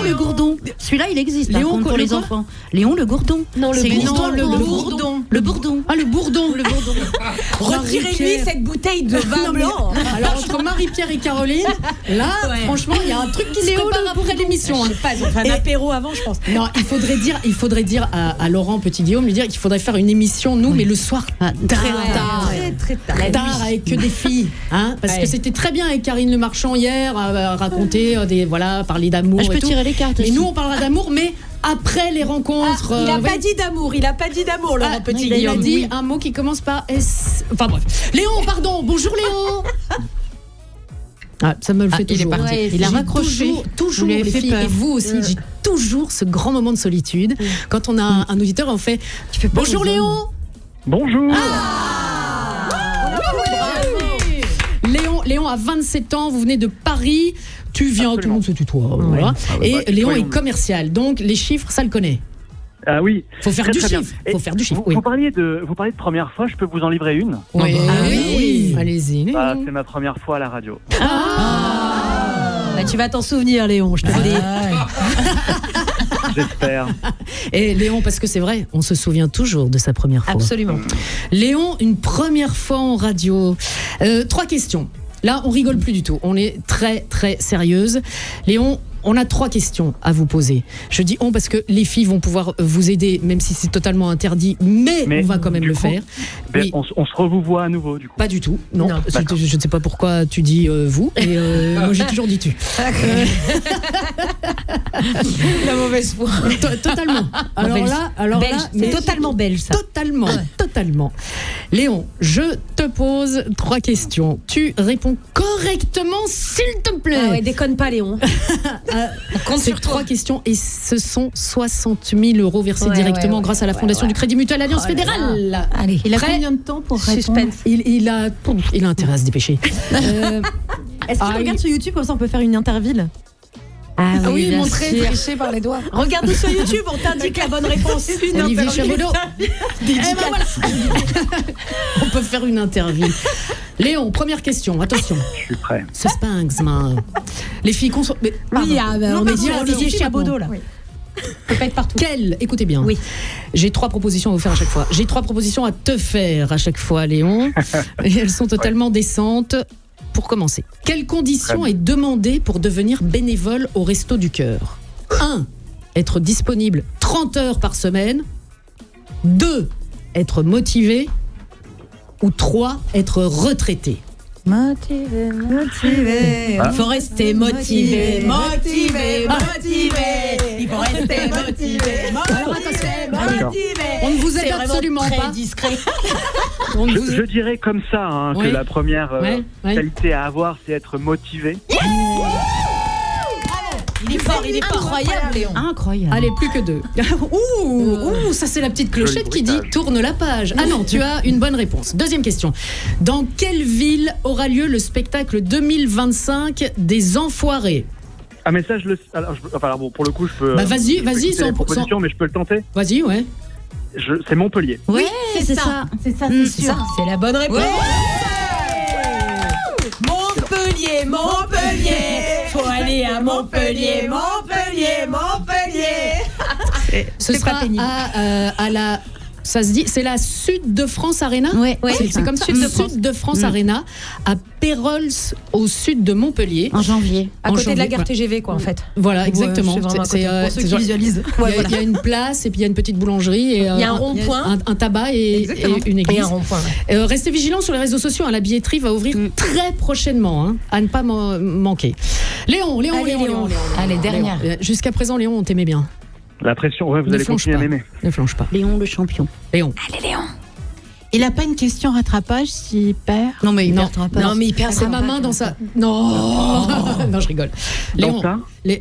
le Gourdon. Celui-là, il existe. Léon pour les enfants. Léon le Gourdon. Non, le Bourdon. Le Bourdon. Ah, le Bourdon. Retirez-lui cette bouteille de vin blanc. Alors, entre Marie-Pierre et Caroline, là, franchement, il y a un truc qui se prépare après l'émission. Je sais pas, ils ont fait un apéro avant, je pense. Non, il faudrait dire à Laurent Petit-Guillaume, lui dire qu'il faudrait faire une émission, nous, mais le soir, très tard, avec que des filles. Hein, parce que c'était très bien avec Karine Le Marchand hier, à raconter parler d'amour. Je peux tirer les cartes. Et nous, on parlera d'amour, mais après les rencontres. Il n'a pas dit d'amour, Laurent Petit-Guillaume. Il a dit un mot qui commence par S. Enfin bref. Léon, pardon. Bonjour Léon. Ça me le fait toujours. Il est parti. Il a raccroché. Toujours les filles, et vous aussi, j'ai toujours ce grand moment de solitude. Quand on a un auditeur, on fait bonjour Léon. Bonjour. Léon a 27 ans, vous venez de Paris, tu viens, Absolument. Tout le monde se tutoie. Voilà. Et Léon est commercial, donc les chiffres, ça le connaît. Ah oui. Faut faire du chiffre. Faut faire du chiffre. Vous parliez de première fois, je peux vous en livrer une. Oui. Allez-y. C'est ma première fois à la radio. Tu vas t'en souvenir, Léon, je te le dis. J'espère. Et Léon, parce que c'est vrai, on se souvient toujours de sa première fois. Absolument. Léon, une première fois en radio. 3 questions. Là, on rigole plus du tout. On est très, très sérieuse. Léon, on a 3 questions à vous poser. Je dis on parce que les filles vont pouvoir vous aider, même si c'est totalement interdit, mais on va quand même le faire. Oui. On se revoit à nouveau, du coup. Pas du tout, non. Je ne sais pas pourquoi tu dis vous, et moi j'ai toujours dit tu. La mauvaise foi. Totalement. Alors là, c'est totalement belge, ça. Totalement. Léon, je te pose 3 questions. Tu réponds correctement, s'il te plaît. Ah ouais, déconne pas, Léon. C'est 3 questions et ce sont 60 000 euros versés directement grâce à la Fondation du Crédit Mutuel Alliance Fédérale. Allez, il a combien de temps pour répondre? Il a intérêt à se dépêcher. Est-ce qu'il regarde sur YouTube, comme ça on peut faire une interville? Ah oui, montrer, tricher par les doigts. Regarde-nous sur YouTube, on t'indique la bonne réponse. Olivier Chabodeau. On peut faire une interview. Léon, première question, attention. Je suis prêt. Suspense, les filles consomment. Oui, on est dit Olivier Chabodeau là. Peut pas être partout. Écoutez bien. Oui. J'ai 3 propositions à vous faire à chaque fois. J'ai 3 propositions à te faire à chaque fois, Léon. Et elles sont totalement décentes. Pour commencer, quelle condition est demandée pour devenir bénévole au Resto du Cœur? 1. Être disponible 30 heures par semaine. 2. Être motivé. Ou 3. Être retraité. Motivé. Il faut rester motivé. Il faut rester motivé. On ne vous aide absolument pas. Discret. Je dirais comme ça que la première qualité à avoir, c'est être motivé. Il est fort, incroyable, Léon. Incroyable. Allez, plus que 2. Ouh, ça c'est la petite clochette qui dit tourne la page. Ah non, tu as une bonne réponse. Deuxième question. Dans quelle ville aura lieu le spectacle 2025 des Enfoirés? Ah mais ça je le. Alors bon, pour le coup je peux. Vas-y, sans proposition, mais je peux le tenter. Vas-y, ouais. C'est Montpellier. Oui, c'est ça. C'est sûr. C'est la bonne réponse. Montpellier. Faut aller à Montpellier. Ce sera à la. Ça se dit, c'est la Sud de France Arena. C'est comme Sud de France Arena à Pérols, au sud de Montpellier. En janvier. À côté de la gare TGV, quoi, en fait. Voilà, exactement. C'est pour ceux qui visualisent. Il y a une place et puis il y a une petite boulangerie. Et, il y a un rond-point. Un tabac et une église. Et un rond-point. Restez vigilants sur les réseaux sociaux. La billetterie va ouvrir très prochainement. À ne pas manquer. Léon. Allez, dernière. Jusqu'à présent, Léon, on t'aimait bien. La pression, vous allez continuer à m'aimer. Ne flanche pas. Léon le champion. Léon. Allez, Léon. Il a pas une question rattrapage s'il perd? Non, mais il Non. perdra pas. Non, mais il perd sa main dans sa. Non, non, je rigole. Léon.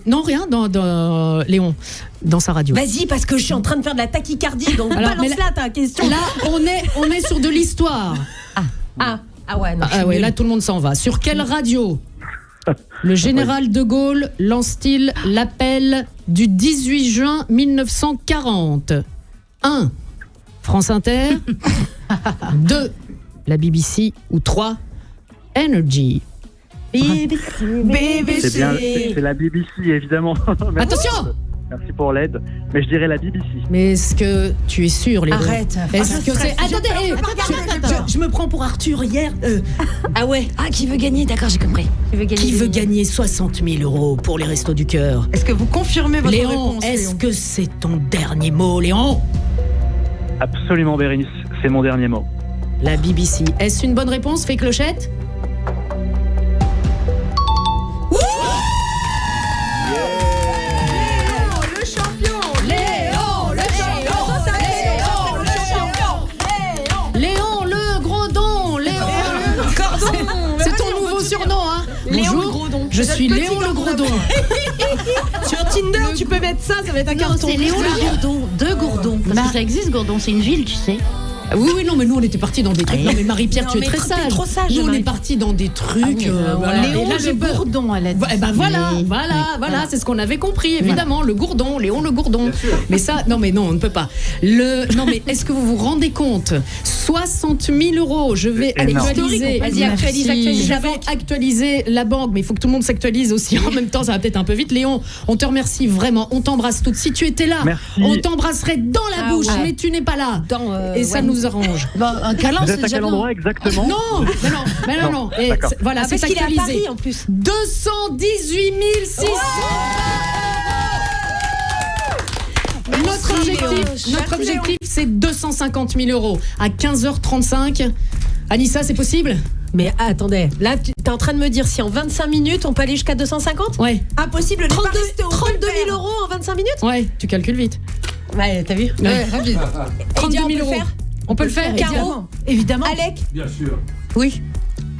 Non, rien dans Léon, dans sa radio. Vas-y, parce que je suis en train de faire de la tachycardie, donc Alors, mais balance-la ta question. Là, on est sur de l'histoire. Ah ouais, non. Ah ouais, là, tout le monde s'en va. Sur quelle radio le général de Gaulle lance-t-il l'appel du 18 juin 1940 1. France Inter 2. La BBC ou 3. Energy. BBC. C'est la BBC, évidemment. Merci. Attention. Merci pour l'aide. Mais je dirais la BBC. Mais est-ce que tu es sûr, Léon? Arrête. Est-ce que c'est... Attendez, je me prends pour Arthur hier. Ah ouais. Ah, qui veut gagner? D'accord, j'ai compris. Qui veut gagner 60 000 € pour les Restos du Cœur? Est-ce que vous confirmez votre Léon, réponse, est-ce Léon que c'est ton dernier mot, Léon? Absolument, Bérénice. C'est mon dernier mot. La BBC. Est-ce une bonne réponse? Fais clochette. Le champion Léon le gros don. Léon le cordon. C'est ton nouveau surnom, hein? Léon Bonjour. le gros don. Je suis Léon le gros don. Sur Tinder, tu peux mettre ça va être un Non, carton. c'est Léon le Gourdon, de Gourdon. Parce que ça existe, Gourdon, c'est une ville, tu sais. Oui, non, mais nous on était partis dans des trucs. Non, mais Marie-Pierre, Non, tu es mais très t'es sage. trop sage, Nous on est Marie. partis dans des trucs. Voilà. Léon Et là, j'ai le peur. Gourdon, elle a dit. Eh ben voilà, Oui. voilà, c'est ce qu'on avait compris, évidemment, le gourdon, Léon le gourdon. Mais ça, non, on ne peut pas. Non, mais est-ce que vous vous rendez compte? 60 000 €, je vais énorme. actualiser. Vas-y, actualise. Je vais actualiser la banque, mais il faut que tout le monde s'actualise aussi en même temps, ça va peut-être un peu vite. Léon, on te remercie vraiment, on t'embrasse toutes. Si tu étais là, Merci. on t'embrasserait dans la bouche, ouais. mais tu n'es pas là. Et ça ouais. nous arrange. Un câlin, Vous c'est êtes à déjà quel bien. endroit exactement? Non. Et D'accord. voilà, Ah, c'est parce qu'il est à actualisé. Paris en plus. 218 600. Notre objectif, c'est 250 000 € à 15h35. Anissa, c'est possible? Mais attendez, là, tu es en train de me dire si en 25 minutes, on peut aller jusqu'à 250? Ouais. Impossible, 32 000 € en 25 minutes? Ouais, tu calcules vite. Ouais, t'as vu? Ouais, rapide. 32 on peut 000 le €. faire? On peut le faire. Caro, Évidemment. Alec, Bien sûr. Oui.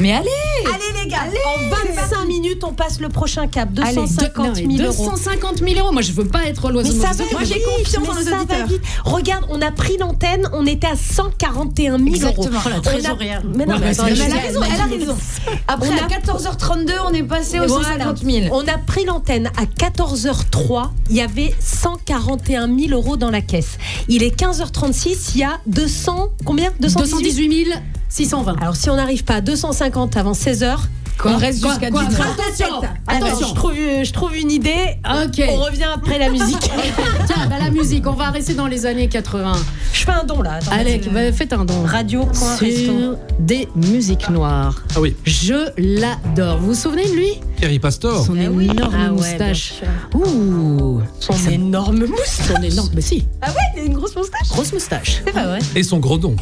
mais allez! Allez les gars, En 25 minutes, on passe le prochain cap. 250 000 €. 250 000 €. Moi, je veux pas être l'oiseau Mais ça de va Montpellier. Moi, j'ai vite, confiance en mais nos ça va auditeurs. vite. Regarde, on a pris l'antenne, on était à 141 000 €. Exactement. Oh, la trésorière. Mais non, Voilà, mais attends, c'est- mais elle a raison. Après, On à a- 14h32, on est passé aux Voilà. 150 000. On a pris l'antenne à 14h03, il y avait 141 000 € dans la caisse. Il est 15h36, il y a 200, combien 218. 218 620. Alors si on n'arrive pas à 250 avant 16h, on reste Quoi, jusqu'à quoi, 10h. quoi, attention. Je trouve une idée. Ok. On revient après la musique. Tiens, la musique, on va rester dans les années 80. Je fais un don là. Attends, Alec, faites un don. Radio.resto. Sur des musiques noires. Ah oui, Je l'adore. Vous vous souvenez de lui? Thierry Pastor. Son énorme Ah ouais, moustache. bien Ouh. Son énorme moustache. Son énorme. Mais si, Ah ouais, il y a une grosse moustache. grosse moustache. C'est pas vrai. Et son gros don.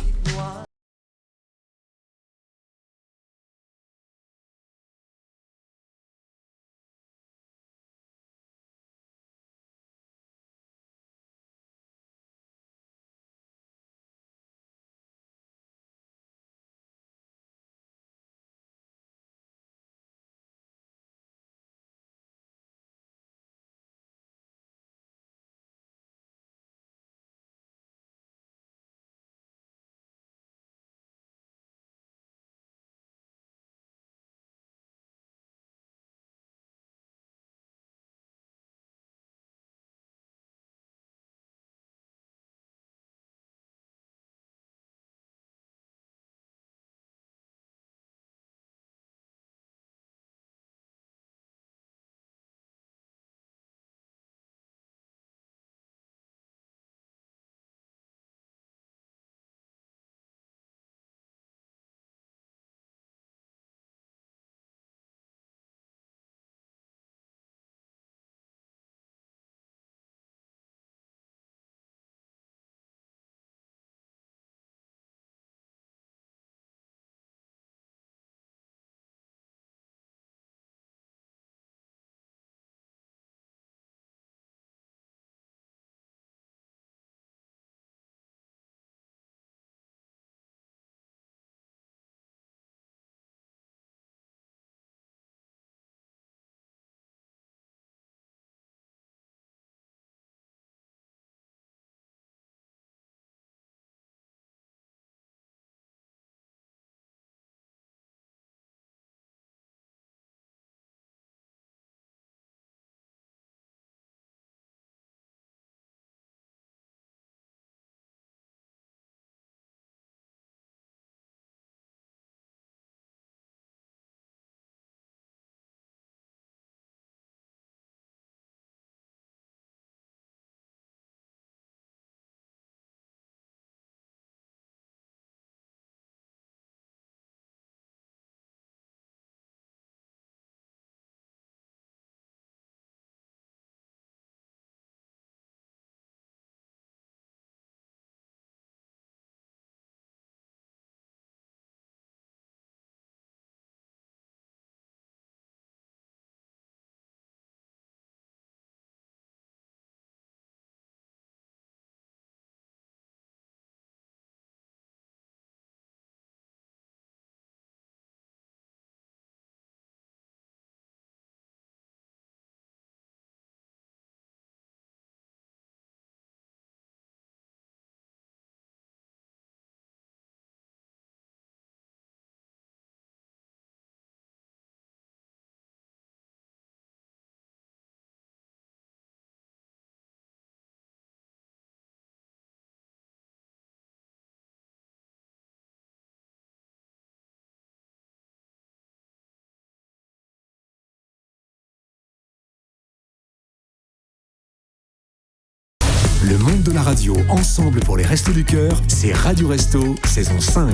Le monde de la radio, ensemble pour les Restos du Cœur, c'est Radio Resto, saison 5.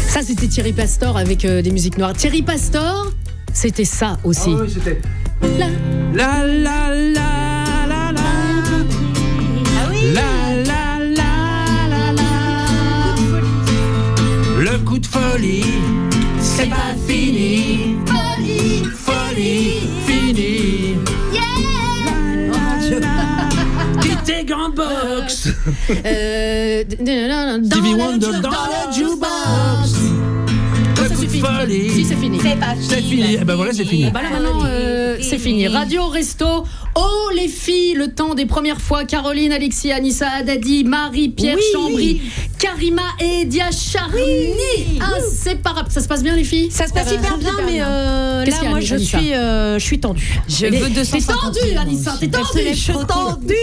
Ça, c'était Thierry Pastor avec des musiques noires. Thierry Pastor, c'était ça aussi. Ah oui, c'était... La la la la la la. Ah oui. La la la la la. Le coup de folie, c'est pas fini. Folie, folie, fini. Tes grandes box. Stevie Wonder dans la jukebox. Ça suffit. Si, c'est fini. C'est fini. Et ben voilà, c'est fini. Bah là maintenant, c'est fini. Radio Resto. Oh les filles, le temps des premières fois. Caroline, Alexis, Anissa, Haddadi, Marie-Pierre Chambry, Karima et Edia Charny. Inséparable. Ça se passe bien les filles? Ça se passe hyper bien, mais là moi je suis tendue. Je veux 250. T'es tendue, Anissa. T'es tendue. Je suis tendue,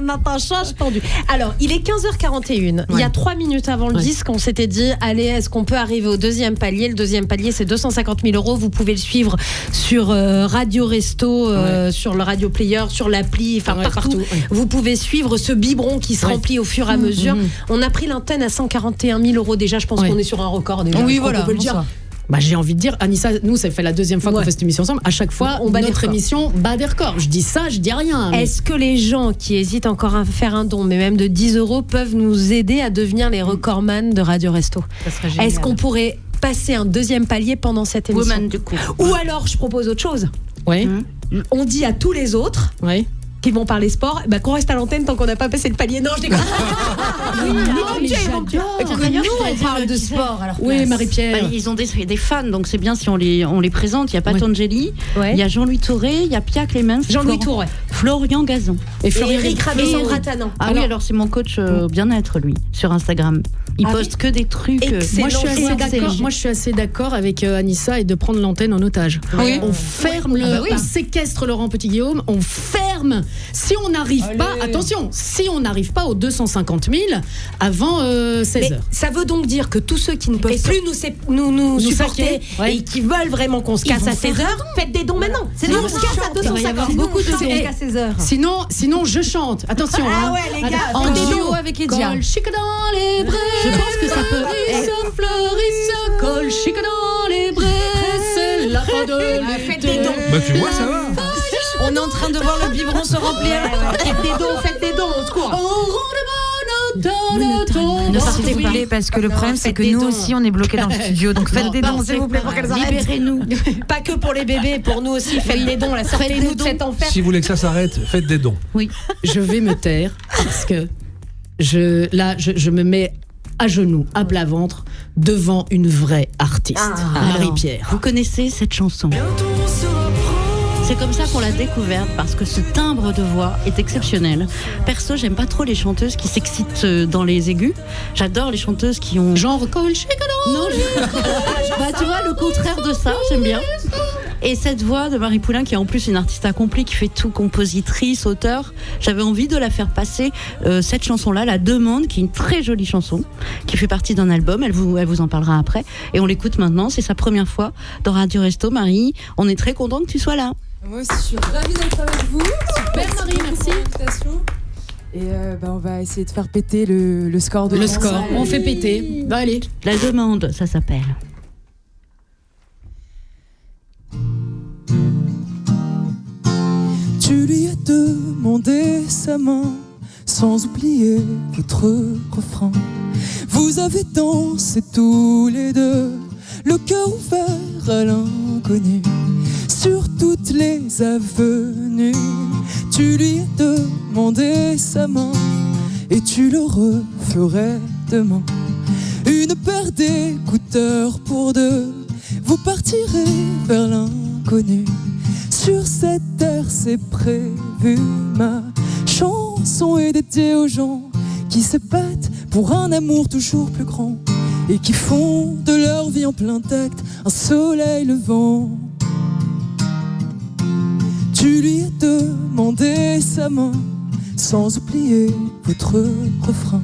Natacha, je suis tendue. Alors, il est 15h41. Il y a 3 minutes avant le disque, on s'était dit, allez, est-ce qu'on peut arriver au deuxième palier? Le deuxième palier, c'est 250 000 €. Vous pouvez le suivre sur Radio Resto, sur le Radio Player, sur l'appli, enfin partout. Vous pouvez suivre ce biberon qui se remplit au fur et à mesure. On a pris l'antenne à 141 000 € déjà. Je pense qu'on est sur un record déjà. Oui, voilà, on peut le dire. Bah, j'ai envie de dire, Anissa, nous, ça fait la deuxième fois qu'on fait cette émission ensemble. À chaque fois, notre émission bat des records. Je dis ça, je dis rien. Mais... Est-ce que les gens qui hésitent encore à faire un don, mais même de 10 € peuvent nous aider à devenir les recordman de Radio Resto? Est-ce qu'on pourrait passer un deuxième palier pendant cette émission? Woman, du coup. Ou alors, je propose autre chose. On dit à tous les autres qui vont parler sport, qu'on reste à l'antenne tant qu'on n'a pas passé le palier. Non, je déconne. Nous, on parle de sport. Alors oui, Marie-Pierre. Ils ont des fans, donc c'est bien si on les présente. Il y a Patangeli, il y a Jean-Louis Touré, il y a Pia Clémence, Florian Gazan et Eric Rabé-Sandra-Tanan. Ah oui, alors c'est mon coach bien-être, lui, sur Instagram. Il poste que des trucs. Moi, je suis assez d'accord avec Anissa et de prendre l'antenne en otage. On ferme on séquestre Laurent Petit-Guillaume, on ferme. Si on n'arrive pas, attention, si on n'arrive pas aux 250 000 avant 16h. Ça veut donc dire que tous ceux qui ne peuvent plus nous supporter et qui veulent vraiment qu'on se casse à 16h, faites des dons maintenant. Sinon, on se casse à 250. Il va y avoir beaucoup de dons à 16h. Sinon, je chante. Attention. Ah ouais, les gars, en duo avec Edia. Col chic dans les brais. Je pense que ça peut. Fleurisse, col chic dans les brais. C'est la fin de Faites des dons. Bah, tu vois, ça va. On est en train de voir le biberon se remplir. Faites des dons, au secours. Ne partez plus parce que le problème c'est que nous aussi on est bloqués dans le studio, donc faites des dons s'il vous plaît pour qu'elles arrêtent. Libérez-nous. Pas que pour les bébés, pour nous aussi, faites des dons, sortez-nous de cet enfer. Si vous voulez que ça s'arrête, faites des dons. Oui, je vais me taire parce que je me mets à genoux, à plat ventre, devant une vraie artiste, Marie-Pierre. Vous connaissez cette chanson? C'est comme ça qu'on l'a découverte, parce que ce timbre de voix est exceptionnel. Perso, j'aime pas trop les chanteuses qui s'excitent dans les aigus. J'adore les chanteuses qui ont... Genre Col Chicanon. Non, tu vois, le contraire de ça, j'aime bien. Et cette voix de Marie Poulain, qui est en plus une artiste accomplie, qui fait tout, compositrice, auteur, j'avais envie de la faire passer, cette chanson-là, La Demande, qui est une très jolie chanson, qui fait partie d'un album, elle vous en parlera après. Et on l'écoute maintenant, c'est sa première fois dans Radio Resto. Marie, on est très content que tu sois là. Moi aussi, je suis ravie d'être avec vous. Super Marie, merci. Et on va essayer de faire péter le score de score. On fait péter. Bah allez. La Demande, ça s'appelle. Tu lui as demandé sa main, sans oublier votre refrain. Vous avez dansé tous les deux, le cœur ouvert à l'inconnu. Sur toutes les avenues, tu lui as demandé sa main, et tu le referais demain. Une paire d'écouteurs pour deux, vous partirez vers l'inconnu. Sur cette terre c'est prévu, ma chanson est dédiée aux gens qui se battent pour un amour toujours plus grand et qui font de leur vie en plein tact un soleil levant. Tu lui as demandé sa main, sans oublier votre refrain.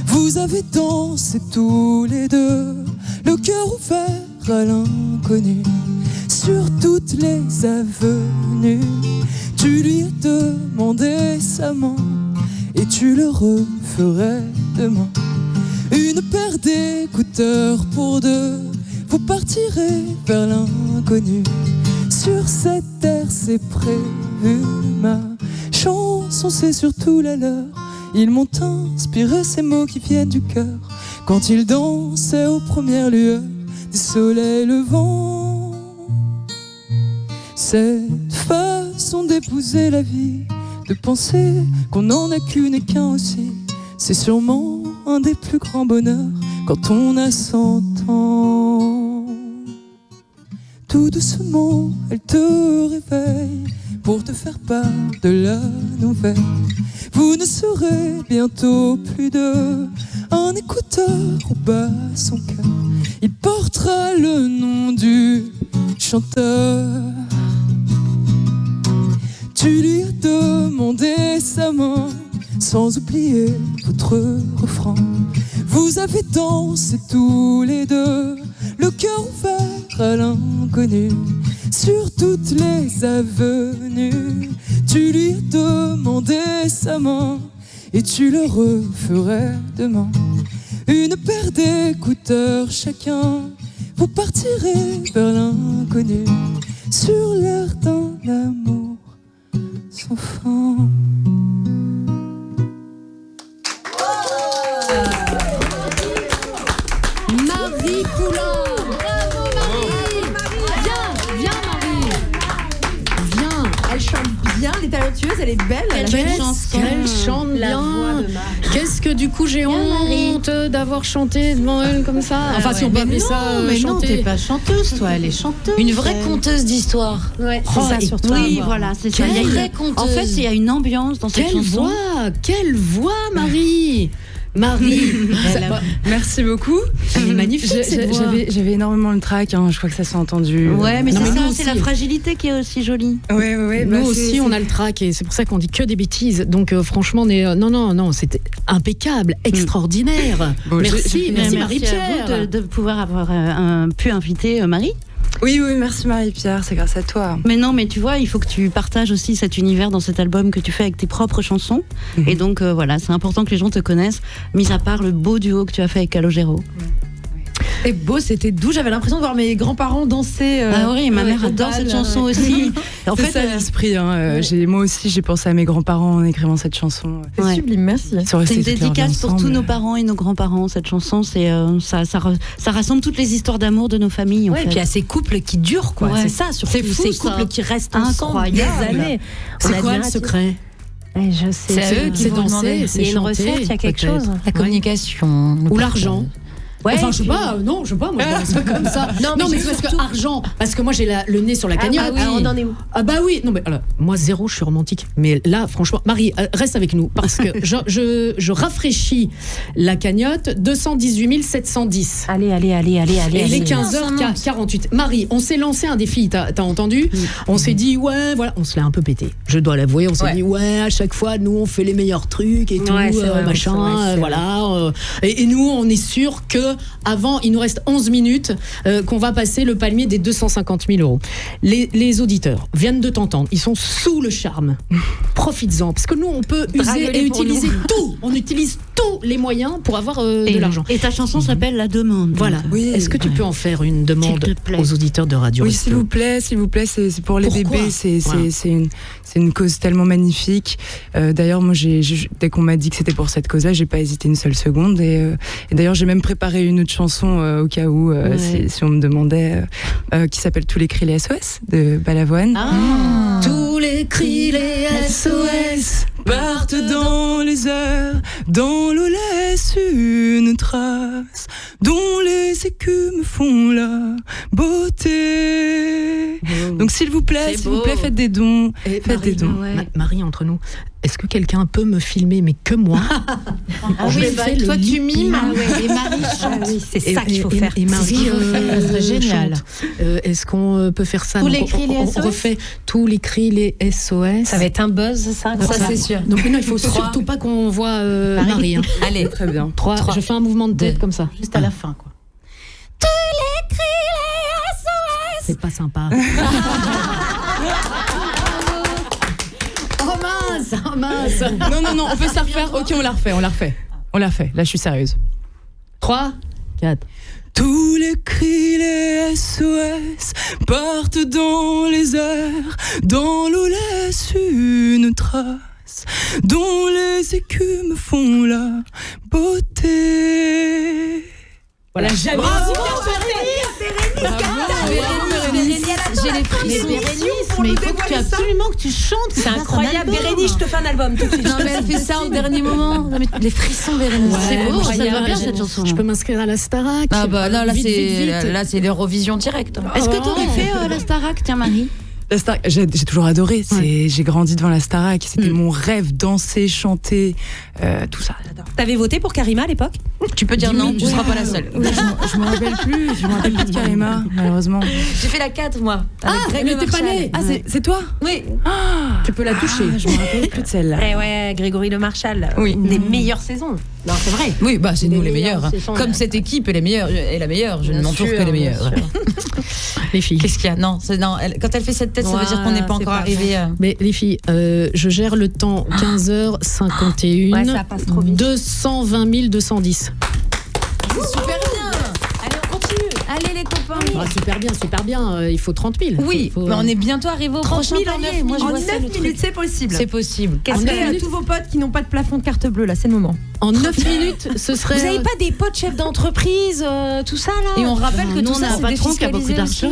Vous avez dansé tous les deux, le cœur ouvert à l'inconnu. Sur toutes les avenues, tu lui as demandé sa main, et tu le referais demain. Une paire d'écouteurs pour deux, vous partirez vers l'inconnu. Sur cette terre c'est prévu, ma chanson c'est surtout la leur. Ils m'ont inspiré ces mots qui viennent du cœur, quand ils dansaient aux premières lueurs des soleils levants. Cette façon d'épouser la vie, de penser qu'on n'en a qu'une et qu'un aussi, c'est sûrement un des plus grands bonheurs quand on a 100 ans. Tout doucement, elle te réveille pour te faire part de la nouvelle. Vous ne serez bientôt plus deux, un écouteur au bas son cœur. Il portera le nom du chanteur. Tu lui as demandé sa main, sans oublier votre refrain. Vous avez dansé tous les deux, le cœur ouvert à l'inconnu. Sur toutes les avenues, tu lui as demandé sa main, et tu le referais demain. Une paire d'écouteurs chacun, vous partirez vers l'inconnu, sur l'air d'un amour sans fin. Marie Poulain. Bravo Marie. Viens Marie. Viens. Elle chante bien, elle est talentueuse, elle est belle. Elle chante bien. Qu'est-ce que du coup j'ai honte d'avoir chanté devant elle comme ça. Enfin si on peut appeler ça mais chanter. non, t'es pas chanteuse toi, elle est chanteuse. Une vraie conteuse d'histoire. Ouais, c'est ça surtout. Oui, voilà, c'est ça. Quelle vraie conteuse. En fait, il y a une ambiance dans cette chanson. Quelle voix Marie. Marie, merci beaucoup. Elle est magnifique. J'avais énormément le trac, hein, je crois que ça s'est entendu. Ouais, mais c'est la fragilité qui est aussi jolie. Ouais, nous aussi, on a le trac et c'est pour ça qu'on dit que des bêtises. Donc franchement, non, c'était impeccable, extraordinaire. Bon, merci Marie-Pierre à vous de pouvoir avoir pu inviter Marie. Oui, merci Marie-Pierre, c'est grâce à toi. Mais non, mais tu vois, il faut que tu partages aussi cet univers dans cet album que tu fais avec tes propres chansons. Et donc, voilà, c'est important que les gens te connaissent, mis à part le beau duo que tu as fait avec Calogero. Et beau, c'était doux. J'avais l'impression de voir mes grands-parents danser. Ah oui, ma mère adore cette chanson aussi. En fait, c'est ça l'esprit. Hein. Moi aussi, j'ai pensé à mes grands-parents en écrivant cette chanson. C'est sublime, merci. C'est une dédicace pour tous nos parents et nos grands-parents. Cette chanson, ça rassemble toutes les histoires d'amour de nos familles. Et puis à ces couples qui durent, quoi. Ouais. C'est ça, surtout. C'est fou, ces couples qui restent ensemble des années. C'est quoi le secret? Je sais. C'est eux qui danser, il y a une recette, il y a quelque chose. La communication. Ou l'argent. Ouais, enfin, je sais pas, moi je pense pas comme ça. Non, mais c'est parce que argent, parce que moi j'ai le nez sur la cagnotte. Ah oui, on en est où? Ah bah oui, non mais alors, moi zéro, je suis romantique. Mais là, franchement, Marie, reste avec nous, parce que je rafraîchis la cagnotte, 218 710. Allez. Et il est 15h48. Marie, on s'est lancé un défi, t'as entendu? On s'est dit, ouais, voilà, on se l'est un peu pété. Je dois l'avouer, on s'est dit, ouais, à chaque fois, nous on fait les meilleurs trucs et tout, machin, voilà. Et nous, on est sûr que avant, il nous reste 11 minutes qu'on va passer le palmier des 250 000 euros. Les auditeurs viennent de t'entendre, ils sont sous le charme. Profites-en, parce que nous, on peut user et utiliser tout. On utilise tous les moyens pour avoir de l'argent. Et ta chanson s'appelle La Demande. Voilà. Oui. Est-ce que tu peux en faire une demande aux auditeurs de Radio Oui, Resto? s'il vous plaît, c'est pour les bébés. C'est une cause tellement magnifique. D'ailleurs, moi, dès qu'on m'a dit que c'était pour cette cause-là, j'ai pas hésité une seule seconde. Et d'ailleurs, j'ai même préparé une autre chanson au cas où, si on me demandait, qui s'appelle Tous les cris les SOS de Balavoine. Tous les cris les SOS partent dans les airs, dans l'eau laisse une trace, dont les écumes font la beauté. Donc s'il vous plaît, faites des dons. Faites des dons. Marie, entre nous, est-ce que quelqu'un peut me filmer, mais que moi? Toi tu mimes, et Marie chante. C'est ça qu'il faut faire. Et Marie, ça serait génial. Est-ce qu'on peut faire ça? Tous les cris les SOS. On refait tous les cris les SOS. Ça va être un buzz, ça c'est sûr. Donc non, il faut surtout pas qu'on voit Marie. Hein. Allez, très bien. 3. Je fais un mouvement de tête comme ça, juste à la fin, quoi. Tous les cris les SOS. C'est pas sympa. Oh mince! mince. Non, on peut se la refaire. Ok, on la refait. Là, je suis sérieuse. 3, 4. Tous les cris, les SOS partent dans les airs, dans l'eau laisse une trace, dont les écumes font la beauté. Voilà, jamais. Bravo, Bérénice, j'ai les frissons. Mais il faut que absolument que tu chantes. C'est incroyable. Bérénice, je te fais un album tout de suite. Non, mais elle fait ça au dernier moment. Non, mais les frissons, Bérénice. C'est beau, ça va bien cette chanson. Je peux m'inscrire à la Starac. Ah bah non, là vite. c'est l'Eurovision direct. Est-ce que t'aurais fait la Starac, tiens Marie? La Starac, j'ai toujours adoré. J'ai grandi devant la Starac. C'était mon rêve, danser, chanter, tout ça. J'adore. T'avais voté pour Karima à l'époque? Tu peux dire non, tu seras pas la seule. Je me rappelle plus. Je me rappelle plus de Karima, malheureusement. J'ai fait la 4 moi. Elle n'était pas née. Ah, c'est toi? Oui. Tu peux la toucher. Je me rappelle plus de celle-là. Eh ouais, Grégory Le Marchal. Oui. Une des meilleures saisons. Non, c'est vrai. Oui, bah c'est nous les meilleurs. Comme cette équipe est la meilleure, je ne m'entoure que les meilleurs. Les filles. Qu'est-ce qu'il y a? Non, quand elle fait cette tête, ça veut dire qu'on n'est pas encore arrivé. Mais les filles, je gère le temps 15h51. Ouais, ça passe trop vite. 220 210. C'est super bien. Allez, on continue. Allez les copains. Super bien. Il faut 30 000. Oui, mais on est bientôt arrivé au prochain palier. Moi, je vois ça. 9 minutes, c'est possible. C'est possible. Qu'est-ce que tous vos potes qui n'ont pas de plafond de carte bleue là, c'est le moment. En 9 minutes, ce serait. Vous n'avez pas des potes chefs d'entreprise, tout ça là? Et on rappelle que tout ça, c'est patron qui a beaucoup d'argent.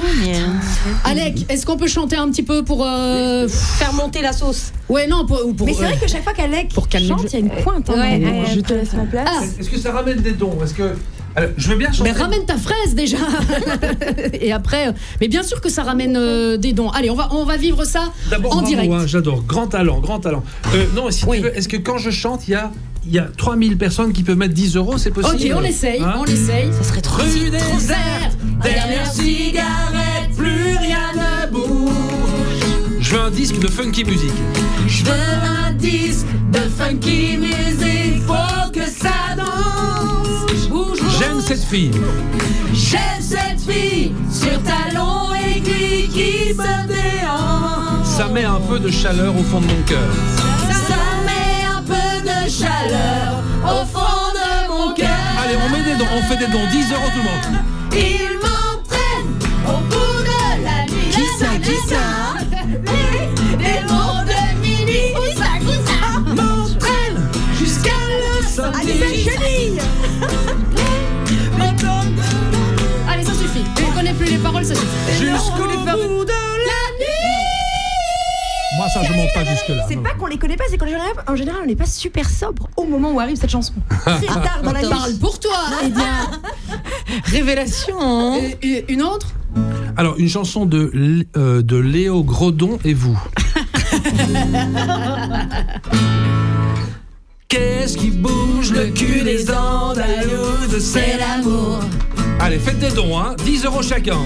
Alec, est-ce qu'on peut chanter un petit peu pour faire monter la sauce? Ouais, non, pour mais c'est vrai que chaque fois qu'Alec chante, il y a une pointe. Je te laisse ma place. Est-ce que ça ramène des dons? Est-ce que je veux bien chanter. Mais ramène ta fraise déjà. Et après, mais bien sûr que ça ramène des dons. Allez, on va vivre ça en direct. Hein, j'adore, grand talent. Non, si tu veux, est-ce que quand je chante, il y a 3000 personnes qui peuvent mettre 10 €, c'est possible? Ok, on essaye. Ça serait trop Rue déserte, dernière cigarette, plus rien ne bouge. Je veux un disque de funky music. Je veux un disque de funky music, faut que ça danse. Bouge. J'aime cette fille. J'aime cette fille sur talons aiguilles qui se déhanche. Ça met un peu de chaleur au fond de mon cœur. Ça met un peu de chaleur au fond de mon cœur. Allez, on met des dons, on fait des dons, 10 € tout le monde. Il m'entraîne au bout de la nuit. Qui ça? Les mots de minuit. Où ça? M'entraîne jusqu'à le samedi. Allez, c'est chenille. Allez, ça suffit. On ne connaît plus les paroles, ça suffit. Jusqu'au bout de la nuit. Moi, ça, je monte pas jusque-là. C'est pas qu'on les connaît pas, c'est qu'en général, on n'est pas super sobre au moment où arrive cette chanson. Très tard dans la nuit. Parle pour toi, Edia. Révélation. Et une autre? Alors, une chanson de Léo Grodon et vous. Qu'est-ce qui bouge le cul des Andalouses? C'est l'amour. Allez, faites des dons, 10 € chacun.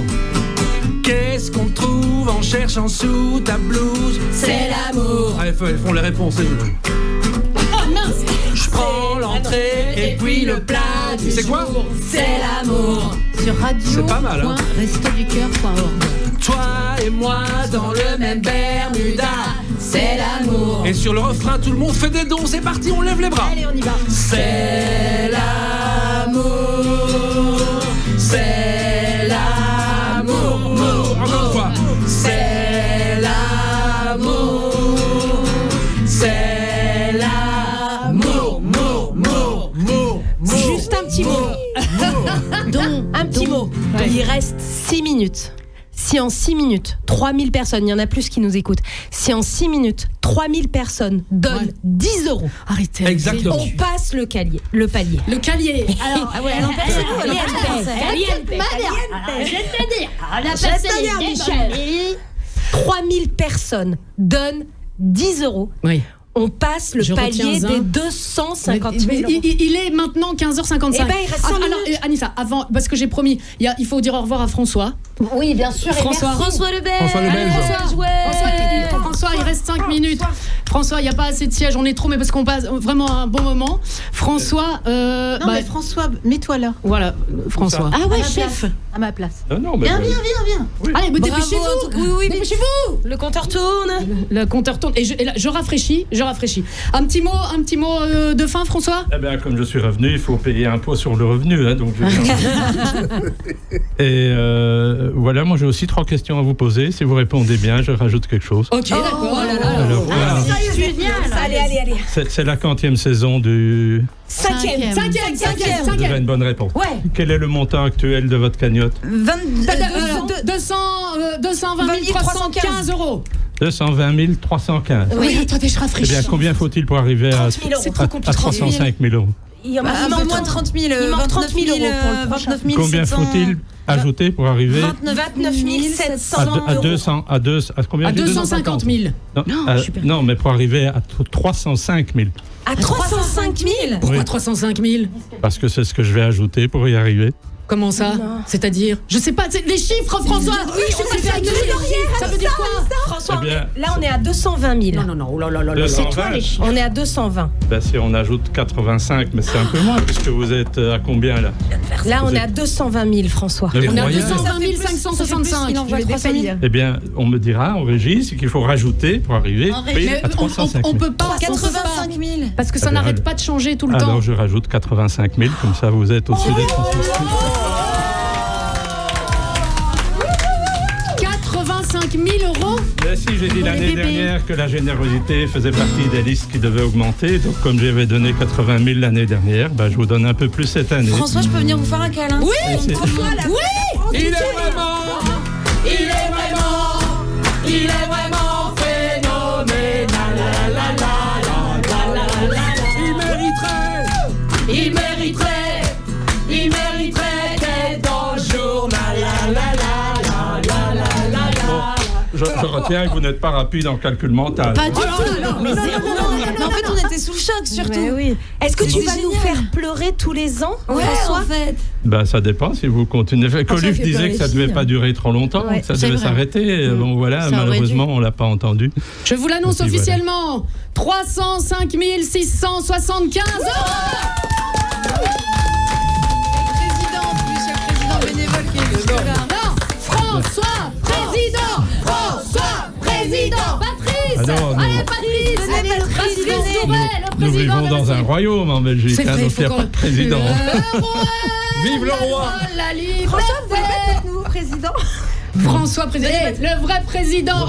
Qu'est-ce qu'on trouve en cherchant sous ta blouse? C'est l'amour. Allez, font les réponses. Je prends l'entrée et puis le plat du C'est quoi? jour. C'est l'amour. Sur C'est pas mal, hein. radio.restoducoeur.org. Toi et moi dans le même Bermuda. C'est l'amour. Et sur le refrain, tout le monde fait des dons. C'est parti, on lève les bras. Allez, on y va. C'est l'amour. C'est l'amour. Encore une fois. C'est l'amour. C'est l'amour. Juste un petit mot. Un petit mot. Il reste 6 minutes. Si en 6 minutes, 3000 personnes, il y en a plus qui nous écoutent, si en 6 minutes, 3000 personnes donnent 10 €, arrêtez. Exactement. On passe le palier. Le palier. Alors, on a passé les 3000 personnes donnent 10 €. Oui. On passe le palier des 250 000 €. Il est maintenant 15h55. Eh ben, il reste 5 minutes. Alors, Anissa, avant, parce que j'ai promis, il faut dire au revoir à François. Oui, bien sûr. François. François le Belge. François le Belge. François, il reste 5 minutes. François, il n'y a pas assez de sièges, on est trop, mais parce qu'on passe vraiment un bon moment. François. mais François, mets-toi là. Voilà, François. Ah ouais, chef. À ma place. Non, mais Viens. Oui. Allez, mais dépêchez-vous. Oui, dépêchez-vous. Le compteur tourne. Le compteur tourne. Et là, je rafraîchis. Un petit mot de fin, François. Eh bien, comme je suis revenu, il faut payer impôt sur le revenu. Hein, donc Et voilà, moi j'ai aussi 3 questions à vous poser. Si vous répondez bien, je rajoute quelque chose. Ok, d'accord. Alors, voilà. Allez. C'est la 40e saison du... 5e. Vous avez une bonne réponse. Ouais. Quel est le montant actuel de votre cagnotte? 220 315 euros. 220 315. Oui, attendez, je rafraîchis. Eh bien, combien faut-il pour arriver à 305 000 euros? Il manque moins de 30 000. Il manque 30 000 euros pour le prochain. 29 Combien 700... faut-il ajouter pour arriver 29 700 à combien? À 250 000. Non, mais pour arriver à 305 000. À 305 000? Pourquoi 305 000? Parce que c'est ce que je vais ajouter pour y arriver. Comment ça? C'est-à-dire? Je sais pas, les chiffres, François. Oui, je sais pas, ça veut dire quoi? François, là on est à 220 000. Non, oh là. 220. On est à 220. Ben, si on ajoute 85, mais c'est un peu moins, puisque vous êtes à combien là? Là on est à 220 000, François. On est à 220 565. Eh bien, on me dira en régie ce qu'il faut rajouter pour arriver à 305 000. On peut pas. 85 000. Parce que ça n'arrête pas de changer tout le temps. Alors je rajoute 85 000, comme ça vous êtes au-dessus des 305 000. 85 000 euros? Mais si, j'ai dit l'année dernière que la générosité faisait partie des listes qui devaient augmenter. Donc, comme j'avais donné 80 000 l'année dernière, je vous donne un peu plus cette année. François, je peux venir vous faire un câlin? Oui. Il est vraiment phénoménal. Il mériterait d'être dans le journal. Je retiens que vous n'êtes pas rapide en calcul mental. Pas du tout. Mais en fait, on était sous le choc surtout. Oui. Est-ce que tu vas nous faire pleurer tous les ans, François? En fait. Ça dépend si vous continuez. Coluche disait que ça ne devait pas durer trop longtemps, que ça devait s'arrêter. Bon, voilà, malheureusement, on ne l'a pas entendu. Je vous l'annonce officiellement. 305 675 euros. Patrice. Allez, Patrice. Nous vivons dans un royaume en Belgique, donc il n'y a pas de président. Vive le roi. François, vous pouvez mettre nouveau président? François, président. Le vrai président.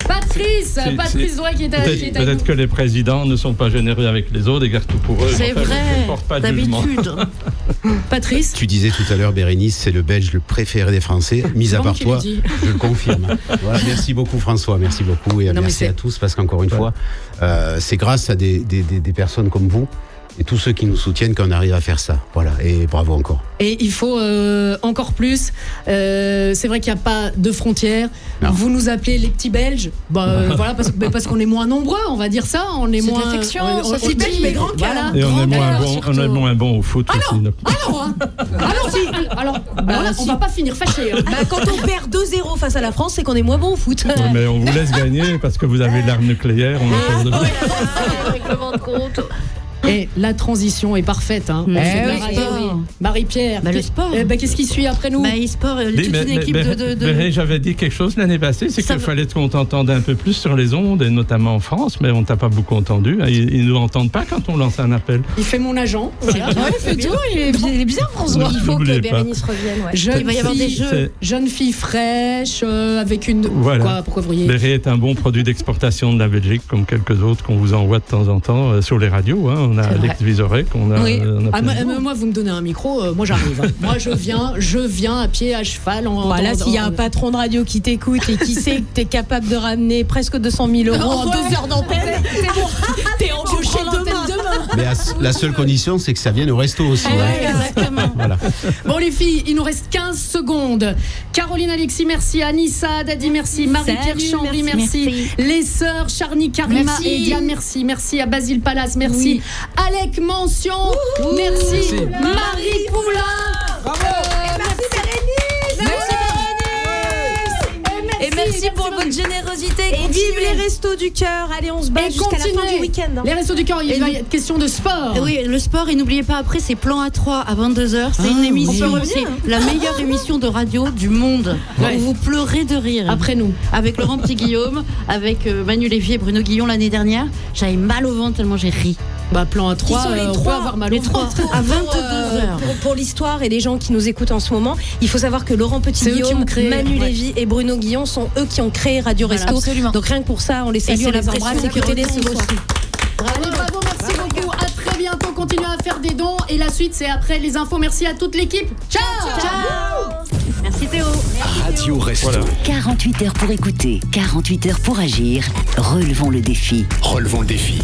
Patrice Drouet qui est à Peut-être que les présidents ne sont pas généreux avec les autres et gardent tout pour eux. C'est vrai, d'habitude. Patrice. Tu disais tout à l'heure, Bérénice, c'est le Belge le préféré des Français, mis à part toi, je le confirme. Voilà, merci beaucoup François, merci beaucoup et merci à tous parce qu'encore une fois, c'est grâce à des personnes comme vous et tous ceux qui nous soutiennent qu'on arrive à faire ça. Voilà, et bravo encore. Et il faut encore plus. C'est vrai qu'il n'y a pas de frontières. Non. Vous nous appelez les petits Belges. Voilà, parce qu'on est moins nombreux, on va dire ça. On est moins. Sophie Belge, mais grand cœur. Voilà. Et on est moins bon au foot aussi. Alors, on va pas finir fâchés. Quand on perd 2-0 face à la France, c'est qu'on est moins bon au foot. Oui, mais on vous laisse gagner parce que vous avez l'arme nucléaire. On a peur de vous. Règlement de compte. Et la transition est parfaite. Marie-Pierre. Le sport. Qu'est-ce qui suit après nous? E-sport, toute une équipe de... J'avais dit quelque chose l'année passée, c'est qu'il fallait qu'on t'entende un peu plus sur les ondes, et notamment en France, mais on t'a pas beaucoup entendu. Ils ne nous entendent pas quand on lance un appel. Il fait mon agent. Voilà. Il fait tout, il est bien, François. Il faut que Bérénice revienne. Il va y avoir des jeux. Jeune fille fraîche, avec une... Voilà. Pourquoi vous riez? Béret est un bon produit d'exportation de la Belgique, comme quelques autres qu'on vous envoie de temps en temps sur les radios. On a Alex Vizorek, on a... moi, vous me donnez un micro, moi j'arrive. Moi je viens à pied, à cheval. Là, s'il y a un patron de radio qui t'écoute et qui sait que t'es capable de ramener presque 200 000 euros en 2 heures d'antenne, t'es embauché demain. Mais la seule condition, c'est que ça vienne au resto aussi. Exactement. Voilà. Bon les filles, il nous reste 15 secondes. Caroline Alexis, merci. Anissa Dadi, merci. Marie-Pierre Chambry, merci. Les sœurs Charny, Karima et Dia, merci. Merci à Basile Palace, merci. Alec Mention, merci. Marie Poulain, bravo. Merci Bérénice. Merci. Merci pour votre générosité. Et vive les restos du cœur. Allez, on se bat jusqu'à la fin du week-end. Les restos du cœur, il va y être question de sport. Oui, le sport. Et n'oubliez pas, après, c'est Plan A3 à 22h. C'est une émission, c'est la meilleure émission de radio du monde. Où vous pleurez de rire. Après nous. Avec Laurent Petit-Guillaume, avec Manu Lévy et Bruno Guillon l'année dernière. J'avais mal au ventre tellement j'ai ri. Plan A3, on peut avoir mal au ventre. À 22h. Pour l'histoire et les gens qui nous écoutent en ce moment, il faut savoir que Laurent Petit-Guillaume, Manu Lévy et Bruno Guillon sont eux qui ont créé Radio Resto. Absolument. Donc rien que pour ça, on les salue, on les embrasse. Sécurité ce soir. Bravo, merci beaucoup. À très bientôt. Continuez à faire des dons. Et la suite, c'est après les infos. Merci à toute l'équipe. Ciao. Merci Théo. Radio Resto. 48 heures pour écouter, 48 heures pour agir. Relevons le défi. Relevons le défi.